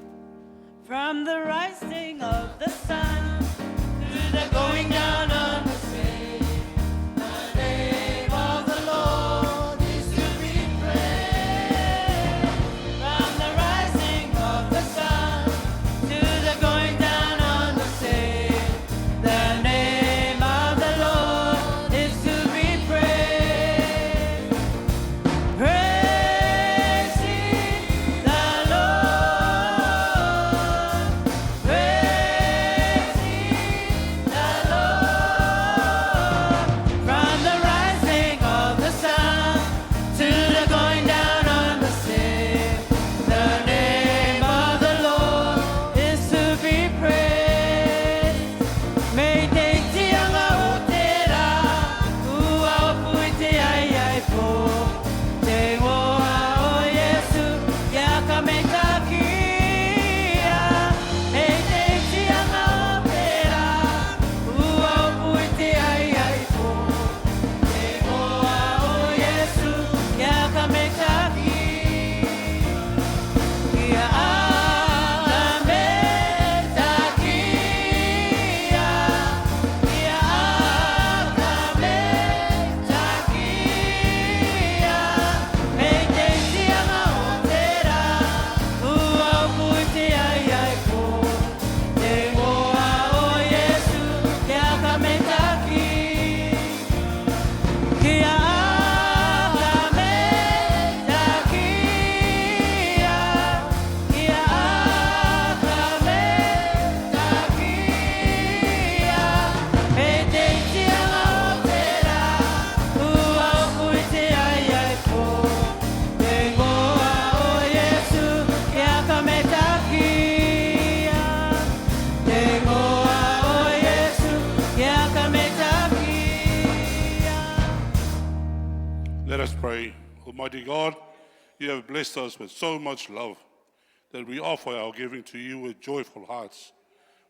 C: From the rising of the sun to the going down of the same, the name of the Lord is to be praised. From the rising of the sun to the going down of the same, the name of the Lord is to be praised. Praise ye the Lord. Praise ye the Lord. From the rising of the sun to the going down of the same, the name of the Lord is to be praised. May te tianga o te ra, ua o pui te ai ai po. Te ngoa o Yesu, ia ka me takia. May te tianga o te ra, ua o pui te ai ai po. Te ngoa o Yesu, ia ka me takia. Ia ka me takia. Ia ka me takia. May te tianga o te ra, ua o pui te ai ai po. Te ngoa o Yesu, ia ka me takia. Kia ka me takia. Kia ka me takia. May te tianga o te ra, ua o pui te ai ai po. Te ngoa o Yesu, ia ka me takia. Te ngoa o Yesu, ia ka me takia.
F: Let us pray. Almighty God, you have blessed us with so much love that we offer our giving to you with joyful hearts.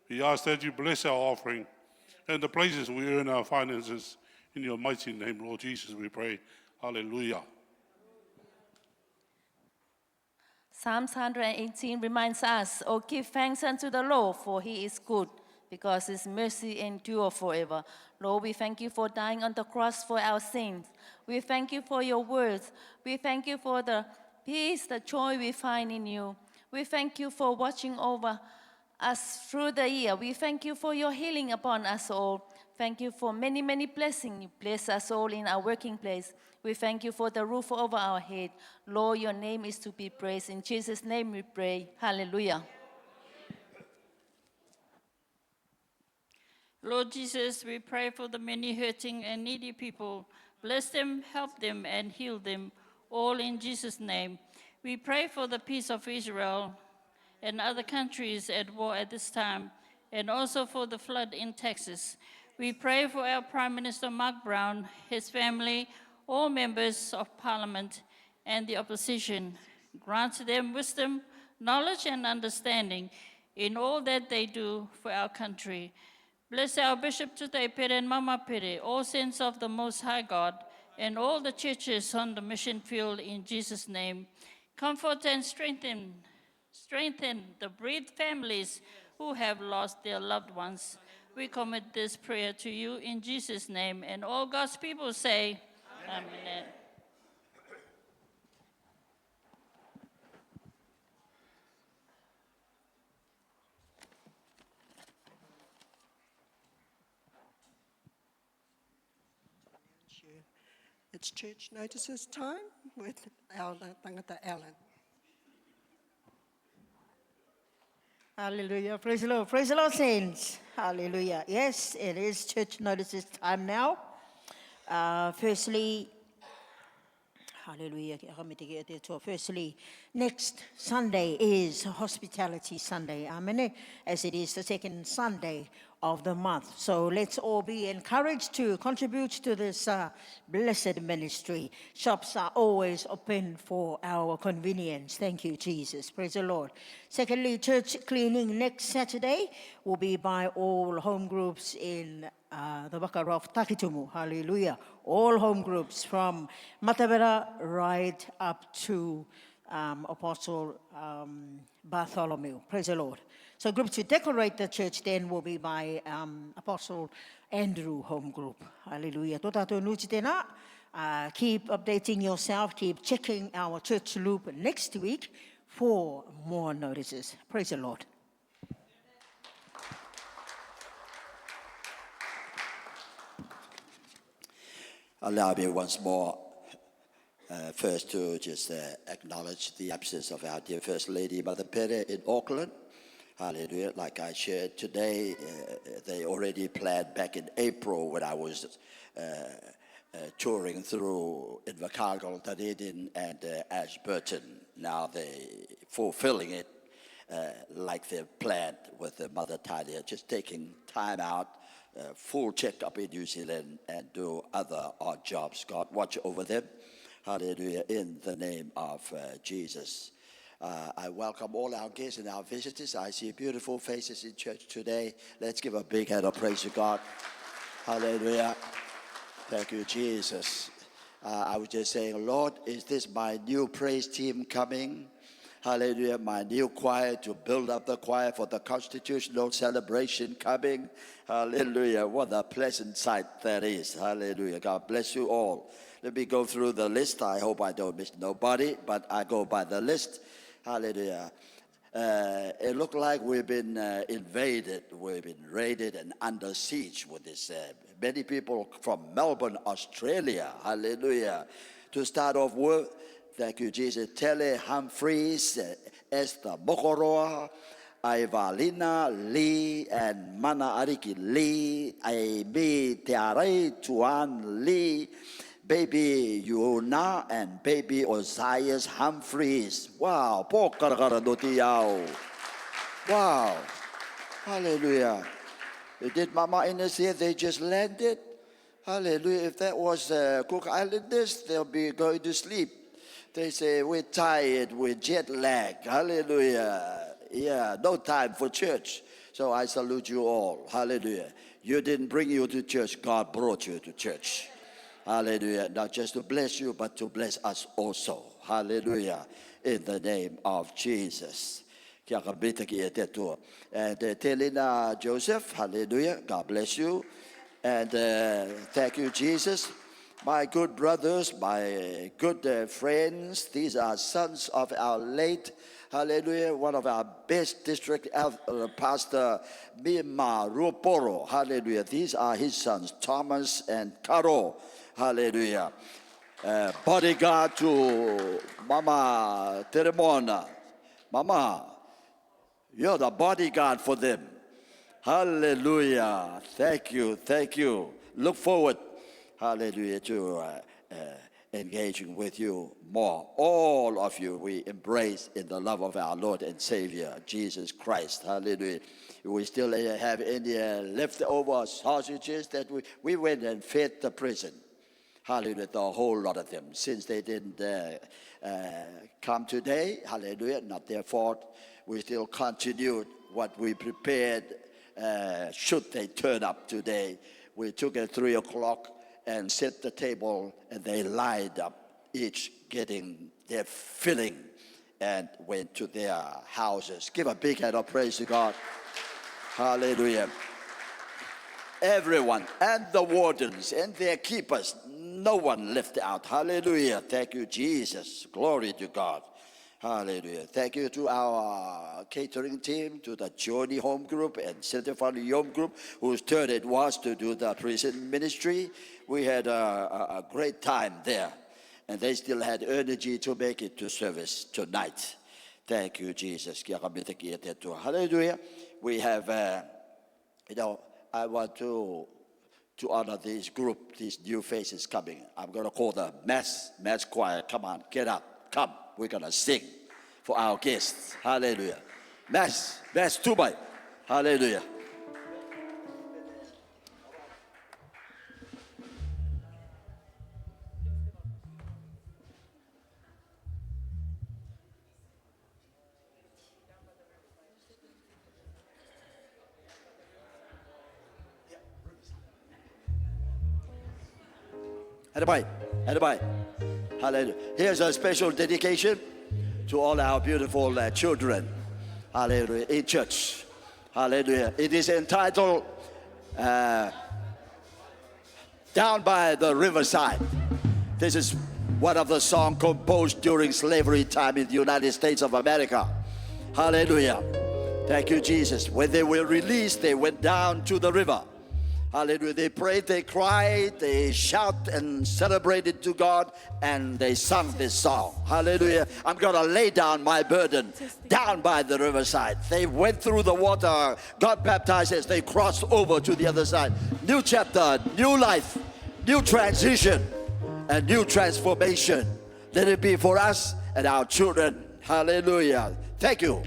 F: We ask that you bless our offering and the places we earn our finances. In your mighty name, Lord Jesus, we pray. Hallelujah.
O: Psalms 118 reminds us, "Oh, give thanks unto the Lord, for he is good, because his mercy endure forever." Lord, we thank you for dying on the cross for our sins. We thank you for your words. We thank you for the peace, the joy we find in you. We thank you for watching over us through the year. We thank you for your healing upon us all. Thank you for many, many blessings. You bless us all in our working place. We thank you for the roof over our head. Lord, your name is to be praised. In Jesus' name we pray. Hallelujah.
P: Lord Jesus, we pray for the many hurting and needy people. Bless them, help them, and heal them, all in Jesus' name. We pray for the peace of Israel and other countries at war at this time, and also for the flood in Texas. We pray for our Prime Minister Mark Brown, his family, all members of Parliament, and the opposition. Grant them wisdom, knowledge, and understanding in all that they do for our country. Bless our Bishop Tutai Pere and Mama Pere, all saints of the Most High God, and all the churches on the mission field in Jesus' name. Comfort and strengthen the bereaved families who have lost their loved ones. We commit this prayer to you in Jesus' name, and all God's people say, Amen.
A: It's church notices time with Elder Tangata Allen.
Q: Hallelujah. Praise the Lord. Praise the Lord, saints. Hallelujah. Yes, it is church notices time now. Firstly, hallelujah. Firstly, next Sunday is Hospitality Sunday. Amen. As it is the second Sunday of the month. So let's all be encouraged to contribute to this blessed ministry. Shops are always open for our convenience. Thank you, Jesus. Praise the Lord. Secondly, church cleaning next Saturday will be by all home groups in the Waka of Takitumu. Hallelujah. All home groups from Matavera right up to Apostle Bartholomew. Praise the Lord. So groups to decorate the church then will be by Apostle Andrew home group. Hallelujah. Keep updating yourself. Keep checking our church loop next week for more notices. Praise the Lord.
N: Allow me once more first to just acknowledge the absence of our dear First Lady, Mother Pere, in Auckland. Hallelujah. Like I shared today, they already planned back in April when I was touring through Invercargill, Dunedin, and Ashburton. Now they're fulfilling it like they've planned with the Mother Talia, just taking time out, full checkup in New Zealand, and do other odd jobs. God watch over them. Hallelujah. In the name of Jesus. I welcome all our guests and our visitors. I see beautiful faces in church today. Let's give a big hand of praise to God. Hallelujah. Thank you, Jesus. I was just saying, Lord, is this my new praise team coming? Hallelujah. My new choir to build up the choir for the constitutional celebration coming. Hallelujah. What a pleasant sight that is. Hallelujah. God bless you all. Let me go through the list. I hope I don't miss nobody, but I go by the list. Hallelujah. It looked like we've been invaded, we've been raided and under siege with this. Many people from Melbourne, Australia. Hallelujah. To start off with, thank you, Jesus. Tele Humphreys, Esther Mokoroa, Ivalina Lee, and Mana Ariki Lee, Amy Tiarai Tuan Lee, Baby Yuna, and Baby Osias Humphreys. Wow. Wow. Hallelujah. Did Mama Ines here? They just landed. Hallelujah. If that was Cook Islanders, they'll be going to sleep. They say, we're tired, we're jet lagged. Hallelujah. Yeah, no time for church. So I salute you all. Hallelujah. You didn't bring you to church, God brought you to church. Hallelujah. Not just to bless you, but to bless us also. Hallelujah. In the name of Jesus. And Telina Joseph, hallelujah. God bless you. And thank you, Jesus. My good brothers, my good friends, these are sons of our late, hallelujah, one of our best district pastor, Mima Ruporo, hallelujah. These are his sons, Thomas and Caro, hallelujah. Bodyguard to Mama Teremona. Mama, you're the bodyguard for them. Hallelujah. Thank you. Thank you. Look forward, hallelujah, to engaging with you more. All of you we embrace in the love of our Lord and Savior, Jesus Christ. Hallelujah. We still have any leftover sausages that we went and fed the prison. Hallelujah, a whole lot of them. Since they didn't come today, hallelujah, not their fault. We still continued what we prepared should they turn up today. We took at 3 o'clock and set the table, and they lined up, each getting their filling, and went to their houses. Give a big hand of praise to God. Hallelujah. Everyone, and the wardens, and their keepers, no one left out. Hallelujah. Thank you, Jesus. Glory to God. Hallelujah. Thank you to our catering team, to the Journey Home Group and Center for the Home Group, whose turn it was to do the prison ministry. We had a great time there, and they still had energy to make it to service tonight. Thank you, Jesus. Hallelujah. We have, I want to honor this group, these new faces coming. I'm going to call the mass choir. Come on, get up, come. We're going to sing for our guests. Hallelujah. Mass tubai. Hallelujah. Hallelujah. Hallelujah. Here's a special dedication to all our beautiful children. Hallelujah. In church. Hallelujah. It is entitled Down by the Riverside. This is one of the songs composed during slavery time in the United States of America. Hallelujah. Thank you, Jesus. When they were released, they went down to the river. Hallelujah. They prayed, they cried, they shouted and celebrated to God, and they sung this song. Hallelujah. I'm going to lay down my burden down by the riverside. They went through the water, got baptized as they crossed over to the other side. New chapter, new life, new transition, and new transformation. Let it be for us and our children. Hallelujah. Thank you.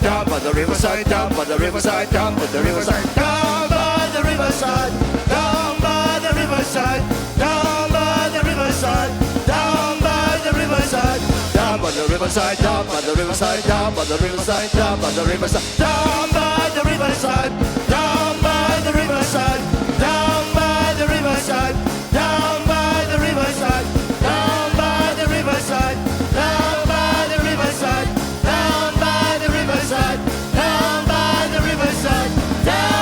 C: Down by the riverside, down by the riverside, down by the riverside, down by the riverside, down by the riverside, down by the riverside, down by the riverside, down by the riverside, down by the riverside, down by the riverside, down by the riverside, down by the riverside, down by the riverside, down by the riverside, down by the riverside, down by the riverside, down by the riverside, down by the riverside, down by the riverside, down.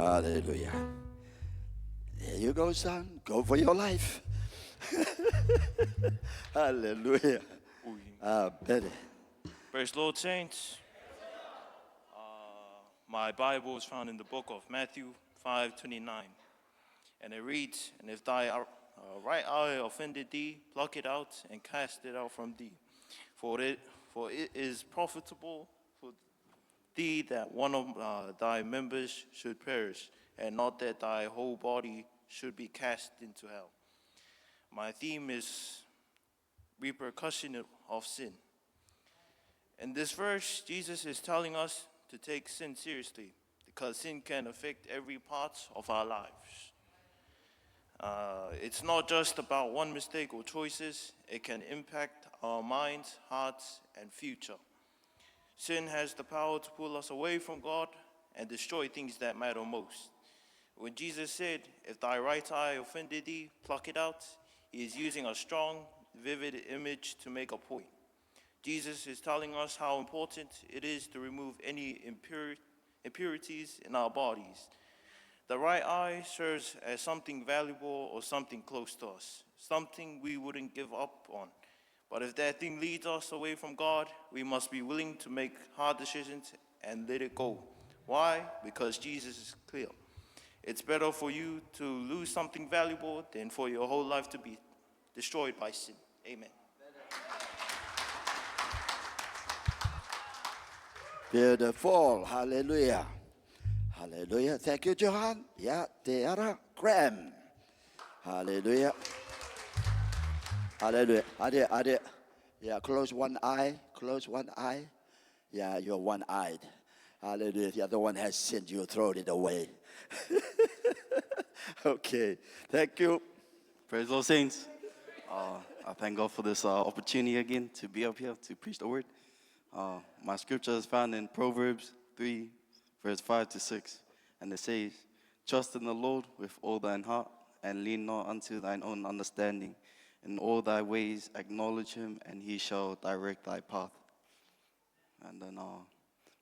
N: Hallelujah. There you go, son. Go for your life. Hallelujah. Betty.
R: Praise Lord, saints. My Bible is found in the book of Matthew 5:29. And it reads, "And if thy right eye offended thee, pluck it out and cast it out from thee. For it is profitable for thee that one of thy members should perish, and not that thy whole body should be cast into hell." My theme is repercussion of sin. In this verse, Jesus is telling us to take sin seriously because sin can affect every part of our lives. It's not just about one mistake or choices. It can impact our minds, hearts, and future. Sin has the power to pull us away from God and destroy things that matter most. When Jesus said, "If thy right eye offended thee, pluck it out," he is using a strong, vivid image to make a point. Jesus is telling us how important it is to remove any impurities in our bodies. The right eye serves as something valuable or something close to us, something we wouldn't give up on. But if that thing leads us away from God, we must be willing to make hard decisions and let it go. Why? Because Jesus is clear. It's better for you to lose something valuable than for your whole life to be destroyed by sin. Amen.
N: Beautiful. Hallelujah. Hallelujah. Thank you, Johan. Yeah, Tiara Graham. Hallelujah. Hallelujah. Ade. Yeah, close one eye. Close one eye. Yeah, you're one-eyed. Hallelujah. The other one has sinned. You throw it away. Okay. Thank you.
S: Praise the Lord, saints. I thank God for this opportunity again to be up here to preach the word. My scripture is found in Proverbs 3, verse 5 to 6. And it says, "Trust in the Lord with all thine heart, and lean not unto thine own understanding. In all thy ways acknowledge him, and he shall direct thy path." And then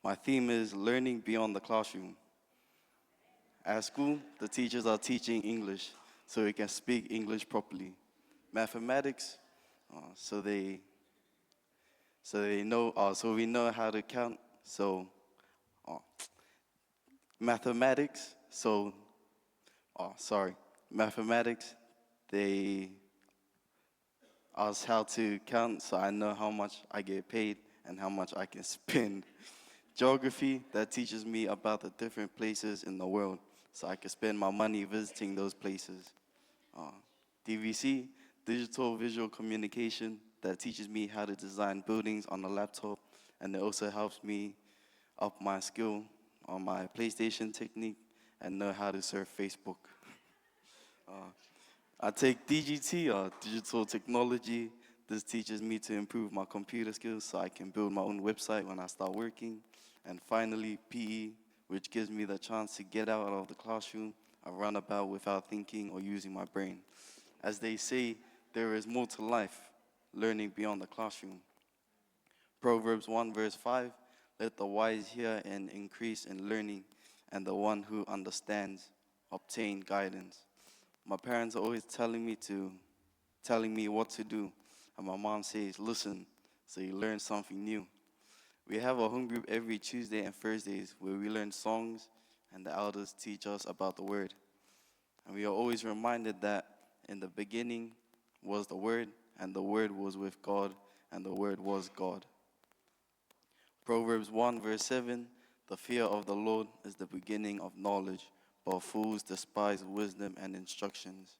S: my theme is learning beyond the classroom. At school, the teachers are teaching English so we can speak English properly. Mathematics, so we know how to count. Mathematics, they ask how to count, so I know how much I get paid and how much I can spend. Geography, that teaches me about the different places in the world, so I can spend my money visiting those places. DVC, digital visual communication, that teaches me how to design buildings on a laptop, and it also helps me up my skill on my PlayStation technique and know how to surf Facebook. I take DGT, digital technology. This teaches me to improve my computer skills so I can build my own website when I start working. And finally, PE, which gives me the chance to get out of the classroom and run about without thinking or using my brain. As they say, there is more to life, learning beyond the classroom. Proverbs 1 verse 5, "Let the wise hear and increase in learning, and the one who understands obtain guidance." My parents are always telling me what to do, and my mom says, "Listen, so you learn something new." We have a home group every Tuesday and Thursdays where we learn songs and the elders teach us about the word. And we are always reminded that in the beginning was the word, and the word was with God, and the word was God. Proverbs 1 verse 7, "The fear of the Lord is the beginning of knowledge, but fools despise wisdom and instructions."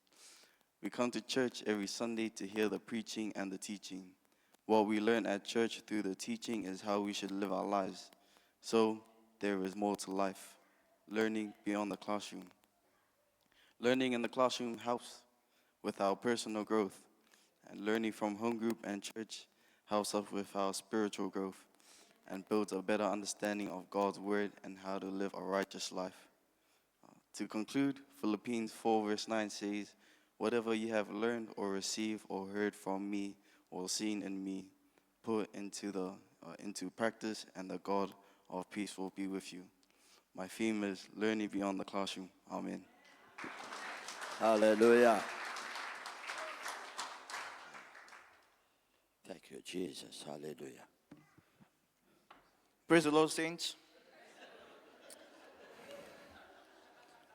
S: We come to church every Sunday to hear the preaching and the teaching. What we learn at church through the teaching is how we should live our lives. So there is more to life, learning beyond the classroom. Learning in the classroom helps with our personal growth, and learning from home group and church helps us with our spiritual growth and builds a better understanding of God's word and how to live a righteous life. To conclude, Philippians 4 verse 9 says, "Whatever you have learned or received or heard from me or seen in me, put into practice, and the God of peace will be with you." My theme is learning beyond the classroom. Amen.
N: Hallelujah. Thank you, Jesus. Hallelujah.
R: Praise the Lord, saints.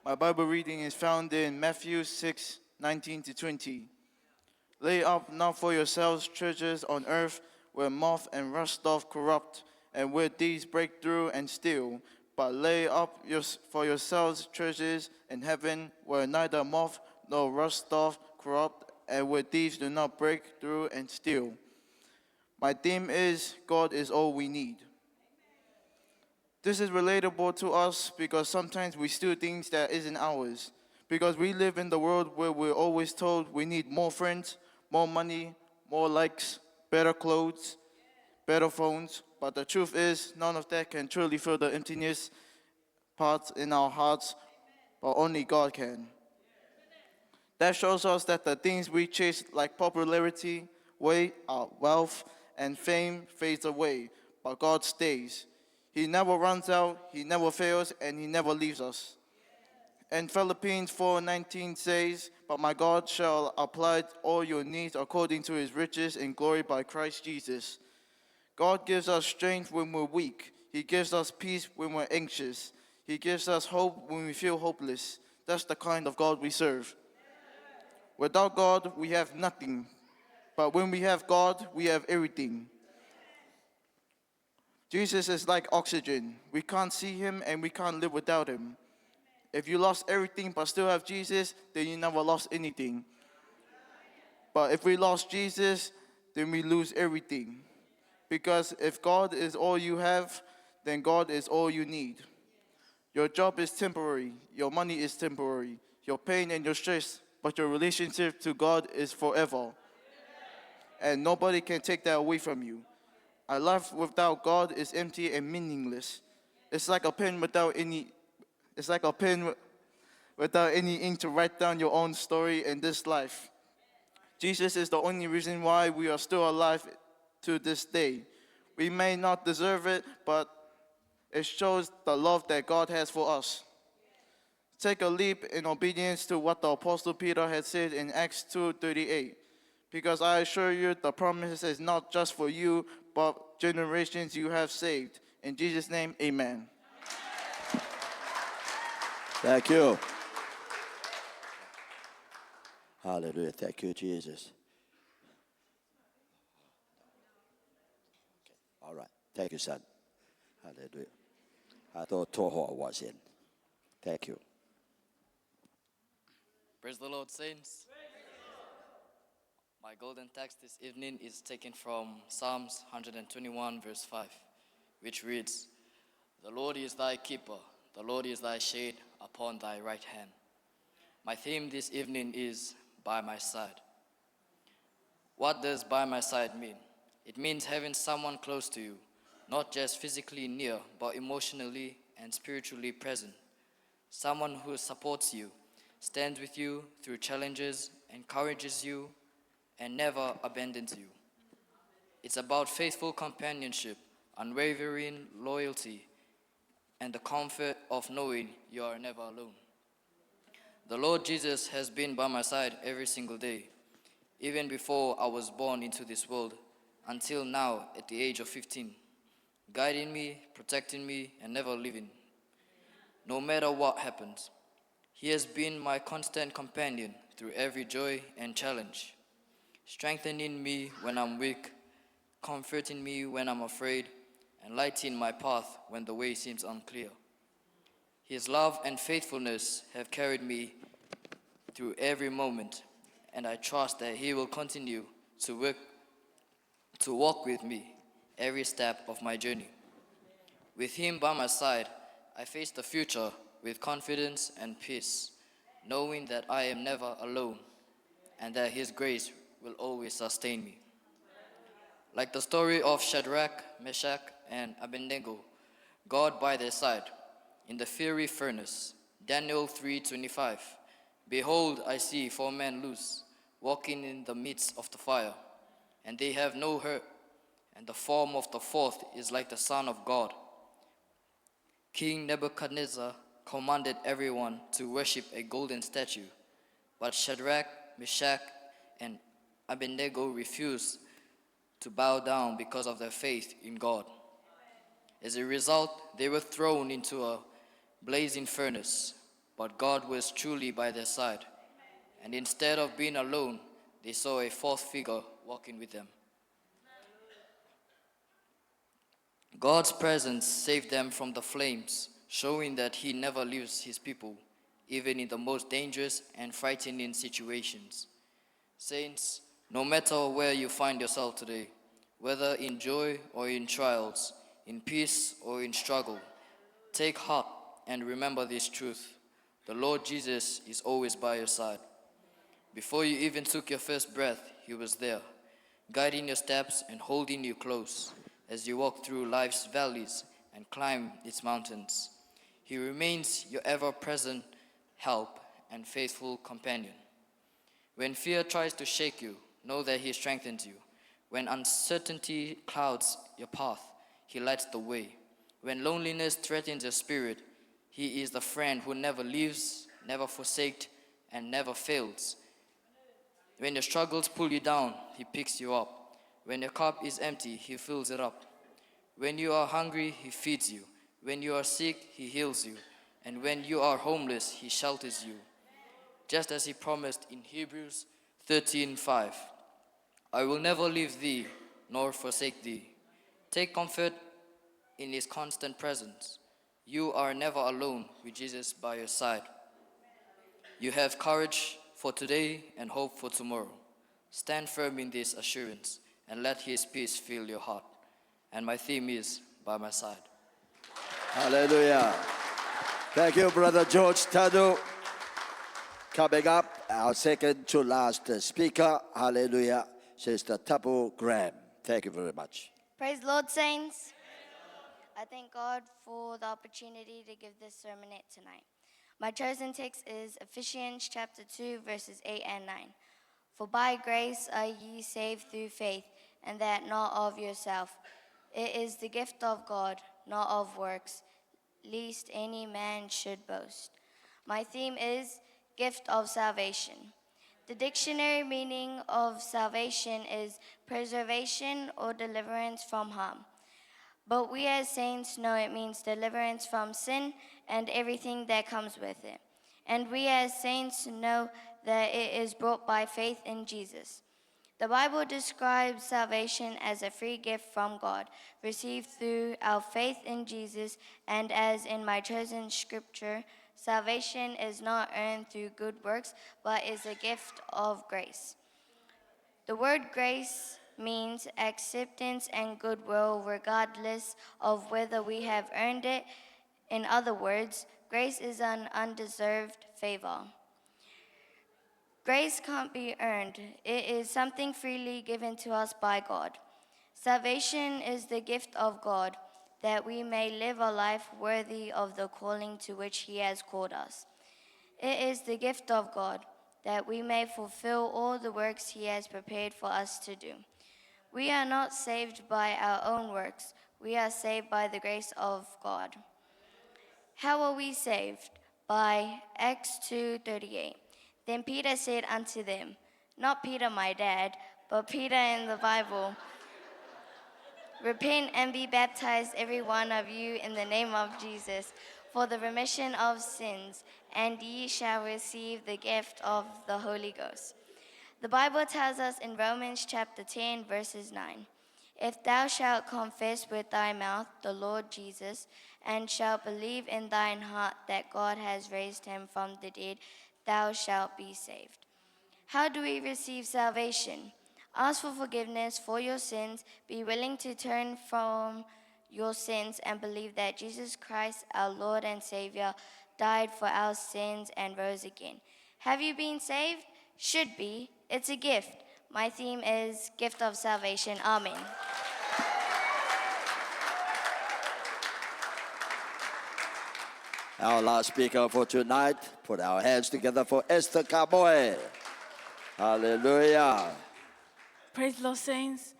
R: My Bible reading is found in Matthew 6:19-20. Lay up not for yourselves treasures on earth where moth and rust doth corrupt, and where thieves break through and steal, but lay up for yourselves treasures in heaven where neither moth nor rust doth corrupt, and where thieves do not break through and steal. My theme is God is all we need. This is relatable to us because sometimes we steal things that isn't ours. Because we live in the world where we're always told we need more friends, more money, more likes, better clothes, better phones. But the truth is, none of that can truly fill the emptiness parts in our hearts, but only God can. That shows us that the things we chase, like popularity, wealth, and fame, fades away, but God stays. He never runs out, He never fails, and He never leaves us. And Philippians 4:19 says, "But my God shall apply all your needs according to His riches in glory by Christ Jesus." God gives us strength when we're weak. He gives us peace when we're anxious. He gives us hope when we feel hopeless. That's the kind of God we serve. Without God, we have nothing. But when we have God, we have everything. Jesus is like oxygen. We can't see Him and we can't live without Him. If you lost everything but still have Jesus, then you never lost anything. But if we lost Jesus, then we lose everything. Because if God is all you have, then God is all you need. Your job is temporary. Your money is temporary. Your pain and your stress, but your relationship to God is forever. And nobody can take that away from you. A life without God is empty and meaningless. It's like a pen without any ink to write down your own story in this life. Jesus is the only reason why we are still alive to this day. We may not deserve it, but it shows the love that God has for us. Take a leap in obedience to what the Apostle Peter had said in Acts 2:38. Because I assure you, the promise is not just for you, but generations you have saved. In Jesus' name, amen.
N: Thank you. Hallelujah. Thank you, Jesus. Okay. All right. Thank you, son. Hallelujah. I thought Toho was in. Thank you.
T: Praise the Lord, saints. My golden text this evening is taken from Psalms 121, verse 5, which reads, "The Lord is thy keeper, the Lord is thy shade upon thy right hand." My theme this evening is by my side. What does by my side mean? It means having someone close to you, not just physically near, but emotionally and spiritually present. Someone who supports you, stands with you through challenges, encourages you, and never abandons you. It's about faithful companionship, unwavering loyalty, and the comfort of knowing you are never alone. The Lord Jesus has been by my side every single day, even before I was born into this world, until now at the age of 15, guiding me, protecting me, and never leaving. No matter what happens, He has been my constant companion through every joy and challenge, strengthening me when I'm weak, comforting me when I'm afraid, and lighting my path when the way seems unclear. His love and faithfulness have carried me through every moment, and I trust that He will continue to walk with me every step of my journey. With Him by my side, I face the future with confidence and peace, knowing that I am never alone and that His grace will always sustain me. Like the story of Shadrach, Meshach, and Abednego, God by their side, in the fiery furnace, Daniel 3:25, "Behold, I see 4 men loose, walking in the midst of the fire, and they have no hurt, and the form of the fourth is like the Son of God." King Nebuchadnezzar commanded everyone to worship a golden statue, but Shadrach, Meshach, and Abednego refused to bow down because of their faith in God. As a result, they were thrown into a blazing furnace, but God was truly by their side. And instead of being alone, they saw a fourth figure walking with them. God's presence saved them from the flames, showing that He never leaves His people, even in the most dangerous and frightening situations. Saints, no matter where you find yourself today, whether in joy or in trials, in peace or in struggle, take heart and remember this truth. The Lord Jesus is always by your side. Before you even took your first breath, He was there, guiding your steps and holding you close as you walk through life's valleys and climb its mountains. He remains your ever-present help and faithful companion. When fear tries to shake you, know that He strengthens you. When uncertainty clouds your path, He lights the way. When loneliness threatens your spirit, He is the friend who never leaves, never forsakes, and never fails. When your struggles pull you down, He picks you up. When your cup is empty, He fills it up. When you are hungry, He feeds you. When you are sick, He heals you. And when you are homeless, He shelters you. Just as He promised in Hebrews 13:5, I will never leave thee nor forsake thee. Take comfort in His constant presence. You are never alone with Jesus by your side. You have courage for today and hope for tomorrow. Stand firm in this assurance and let His peace fill your heart. And my theme is by my side.
N: Hallelujah. Thank you, Brother George Tadu. Coming up, our second to last speaker, hallelujah, Sister Tabu Graham. Thank you very much.
U: Praise the Lord, saints. I thank God for the opportunity to give this sermonette tonight. My chosen text is Ephesians chapter 2, verses 8 and 9. For by grace are ye saved through faith, and that not of yourself. It is the gift of God, not of works, lest any man should boast. My theme is gift of salvation. The dictionary meaning of salvation is preservation or deliverance from harm. But we as saints know it means deliverance from sin and everything that comes with it. And we as saints know that it is brought by faith in Jesus. The Bible describes salvation as a free gift from God, received through our faith in Jesus, and as in my chosen scripture, salvation is not earned through good works, but is a gift of grace. The word grace means acceptance and goodwill regardless of whether we have earned it. In other words, grace is an undeserved favor. Grace can't be earned. It is something freely given to us by God. Salvation is the gift of God, that we may live a life worthy of the calling to which He has called us. It is the gift of God, that we may fulfill all the works He has prepared for us to do. We are not saved by our own works. We are saved by the grace of God. How are we saved? By Acts 2:38. Then Peter said unto them, not Peter my dad, but Peter in the Bible, repent and be baptized every one of you in the name of Jesus for the remission of sins, and ye shall receive the gift of the Holy Ghost. The Bible tells us in Romans chapter 10, verses 9, if thou shalt confess with thy mouth the Lord Jesus, and shalt believe in thine heart that God has raised him from the dead, thou shalt be saved. How do we receive salvation? Ask for forgiveness for your sins, be willing to turn from your sins, and believe that Jesus Christ, our Lord and Savior, died for our sins and rose again. Have you been saved? Should be. It's a gift. My theme is gift of salvation. Amen.
N: Our last speaker for tonight, put our hands together for Esther Kamoe. Hallelujah.
E: Praise the Lord, saints.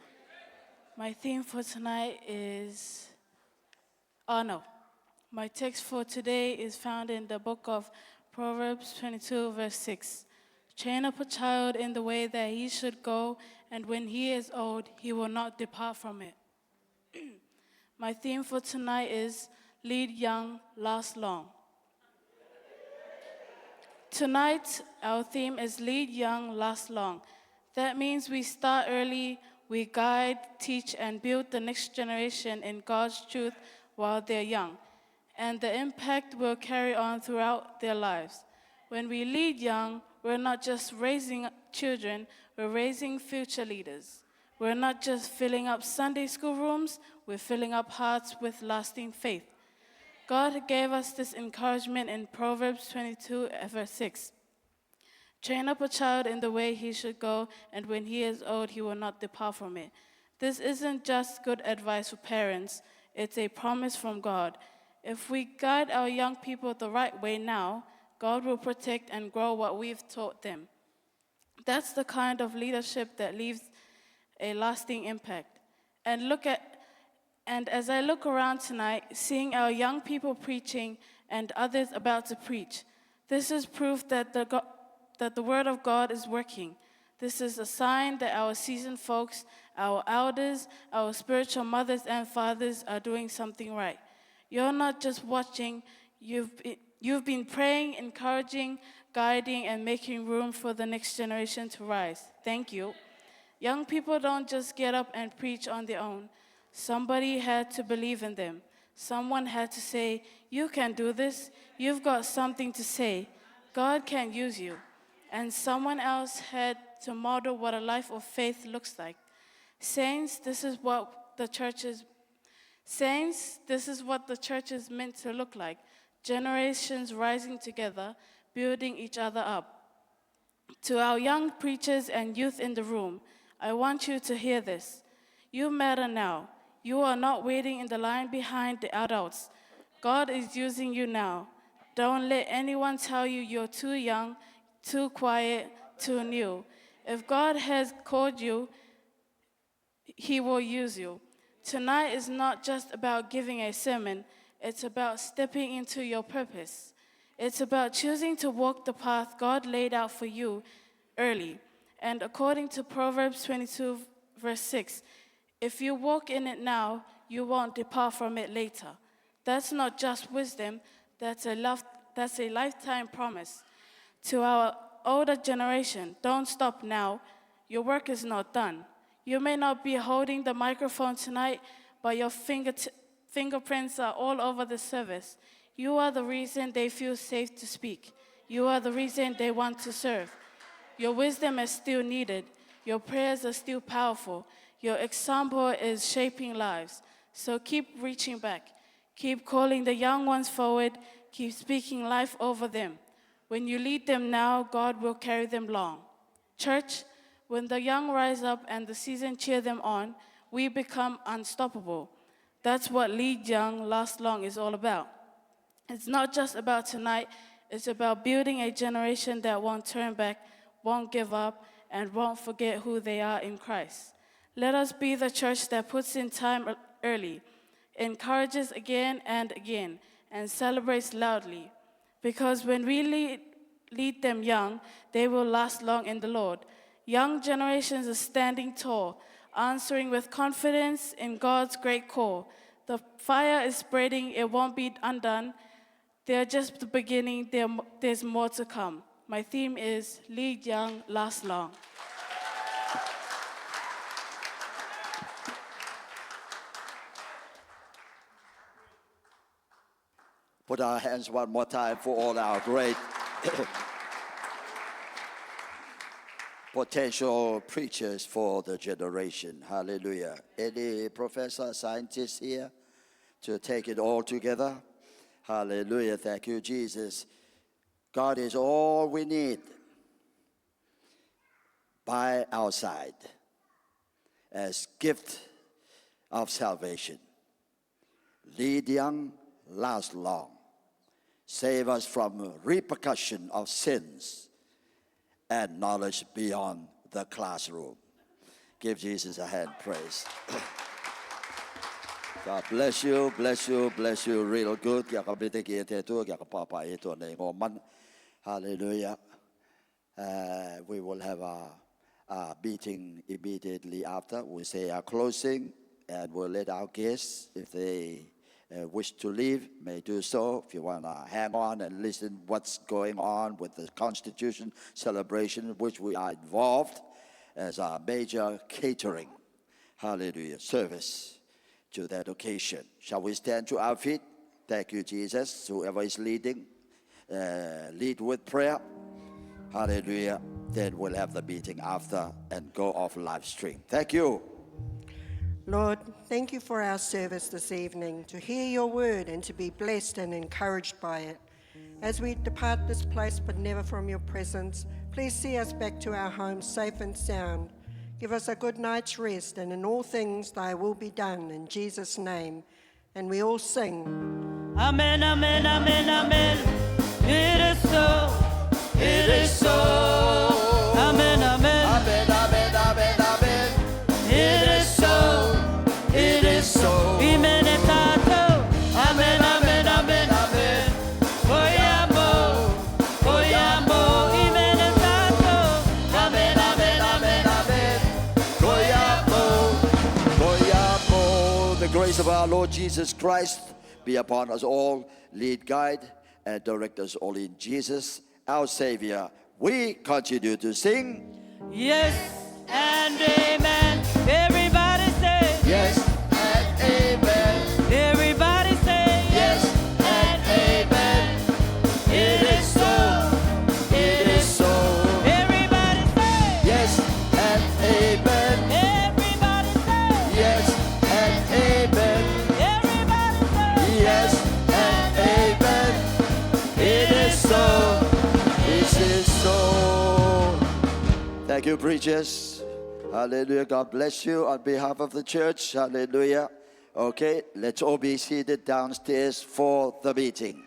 E: My theme for tonight is, My text for today is found in the book of Proverbs 22, verse 6. Train up a child in the way that he should go, and when he is old, he will not depart from it. My theme for tonight is Lead Young, Last Long. Tonight, our theme is Lead Young, Last Long. That means we start early, we guide, teach, and build the next generation in God's truth while they're young. And the impact will carry on throughout their lives. When we lead young, we're not just raising children, we're raising future leaders. We're not just filling up Sunday school rooms, we're filling up hearts with lasting faith. God gave us this encouragement in Proverbs 22, verse 6. Train up a child in the way he should go, and when he is old, he will not depart from it. This isn't just good advice for parents, it's a promise from God. If we guide our young people the right way now, God will protect and grow what we've taught them. That's the kind of leadership that leaves a lasting impact. And as I look around tonight, seeing our young people preaching and others about to preach, this is proof that the Word of God is working. This is a sign that our seasoned folks, our elders, our spiritual mothers and fathers are doing something right. You're not just watching, you've been praying, encouraging, guiding, and making room for the next generation to rise. Thank you. Young people don't just get up and preach on their own. Somebody had to believe in them. Someone had to say, you can do this. You've got something to say. God can use you. And someone else had to model what a life of faith looks like. Saints, this is what the church is meant to look like. Generations rising together, building each other up. To our young preachers and youth in the room, I want you to hear this. You matter now. You are not waiting in the line behind the adults. God is using you now. Don't let anyone tell you you're too young, too quiet, too new. If God has called you, He will use you. Tonight is not just about giving a sermon, it's about stepping into your purpose. It's about choosing to walk the path God laid out for you early. And according to Proverbs 22, verse 6, if you walk in it now, you won't depart from it later. That's not just wisdom, that's a lifetime promise. To our older generation, don't stop now. Your work is not done. You may not be holding the microphone tonight, but your fingerprints are all over the service. You are the reason they feel safe to speak. You are the reason they want to serve. Your wisdom is still needed. Your prayers are still powerful. Your example is shaping lives. So keep reaching back. Keep calling the young ones forward. Keep speaking life over them. When you lead them now, God will carry them long. Church, when the young rise up and the seasoned cheer them on, we become unstoppable. That's what Lead Young, Last Long is all about. It's not just about tonight, it's about building a generation that won't turn back, won't give up, and won't forget who they are in Christ. Let us be the church that puts in time early, encourages again and again, and celebrates loudly. Because when we lead them young, they will last long in the Lord. Young generations are standing tall, answering with confidence in God's great call. The fire is spreading, it won't be undone. They're just the beginning, there's more to come. My theme is Lead Young, Last Long.
N: Put our hands one more time for all our great potential preachers for the generation. Hallelujah. Any professor, scientist here to take it all together? Hallelujah. Thank you, Jesus. God is all we need by our side as gift of salvation. Lead young, last long. Save us from repercussion of sins and knowledge beyond the classroom. Give Jesus a hand praise. God bless you, bless you, bless you. Real good. Hallelujah. We will have a meeting immediately after. We say our closing, and we'll let our guests, if they wish to leave, may do so. If you want to hang on and listen what's going on with the Constitution celebration, which we are involved as a major catering, hallelujah, service to that occasion. Shall we stand to our feet? Thank you, Jesus. Whoever is leading, lead with prayer. Hallelujah. Then we'll have the meeting after and go off live stream. Thank you.
A: Lord, thank you for our service this evening, to hear your word and to be blessed and encouraged by it. As we depart this place, but never from your presence, please see us back to our homes safe and sound. Give us a good night's rest, and in all things thy will be done, in Jesus' name. And we all sing.
C: Amen, amen, amen, amen. It is so, it is so. Amen, amen.
N: Amen, amen, amen, amen.
C: It is so,
N: it is so.
C: Amen, amen, amen, amen, amen. Oyamo, oyamo, amen, amen, amen, amen, amen.
N: Oyamo, oyamo. The grace of our Lord Jesus Christ be upon us all. Lead, guide, and direct us all in Jesus, our Savior. We continue to sing.
C: Yes and amen. Everybody say
N: yes and amen.
C: Everybody say
N: yes and amen.
C: It is so.
N: It is so.
C: Everybody say
N: yes and amen.
C: Everybody say
N: yes and amen.
C: Everybody say
N: yes and amen. It is so. This is so. Thank you, preachers. Hallelujah. God bless you on behalf of the church. Hallelujah. Okay, let's all be seated downstairs for the meeting.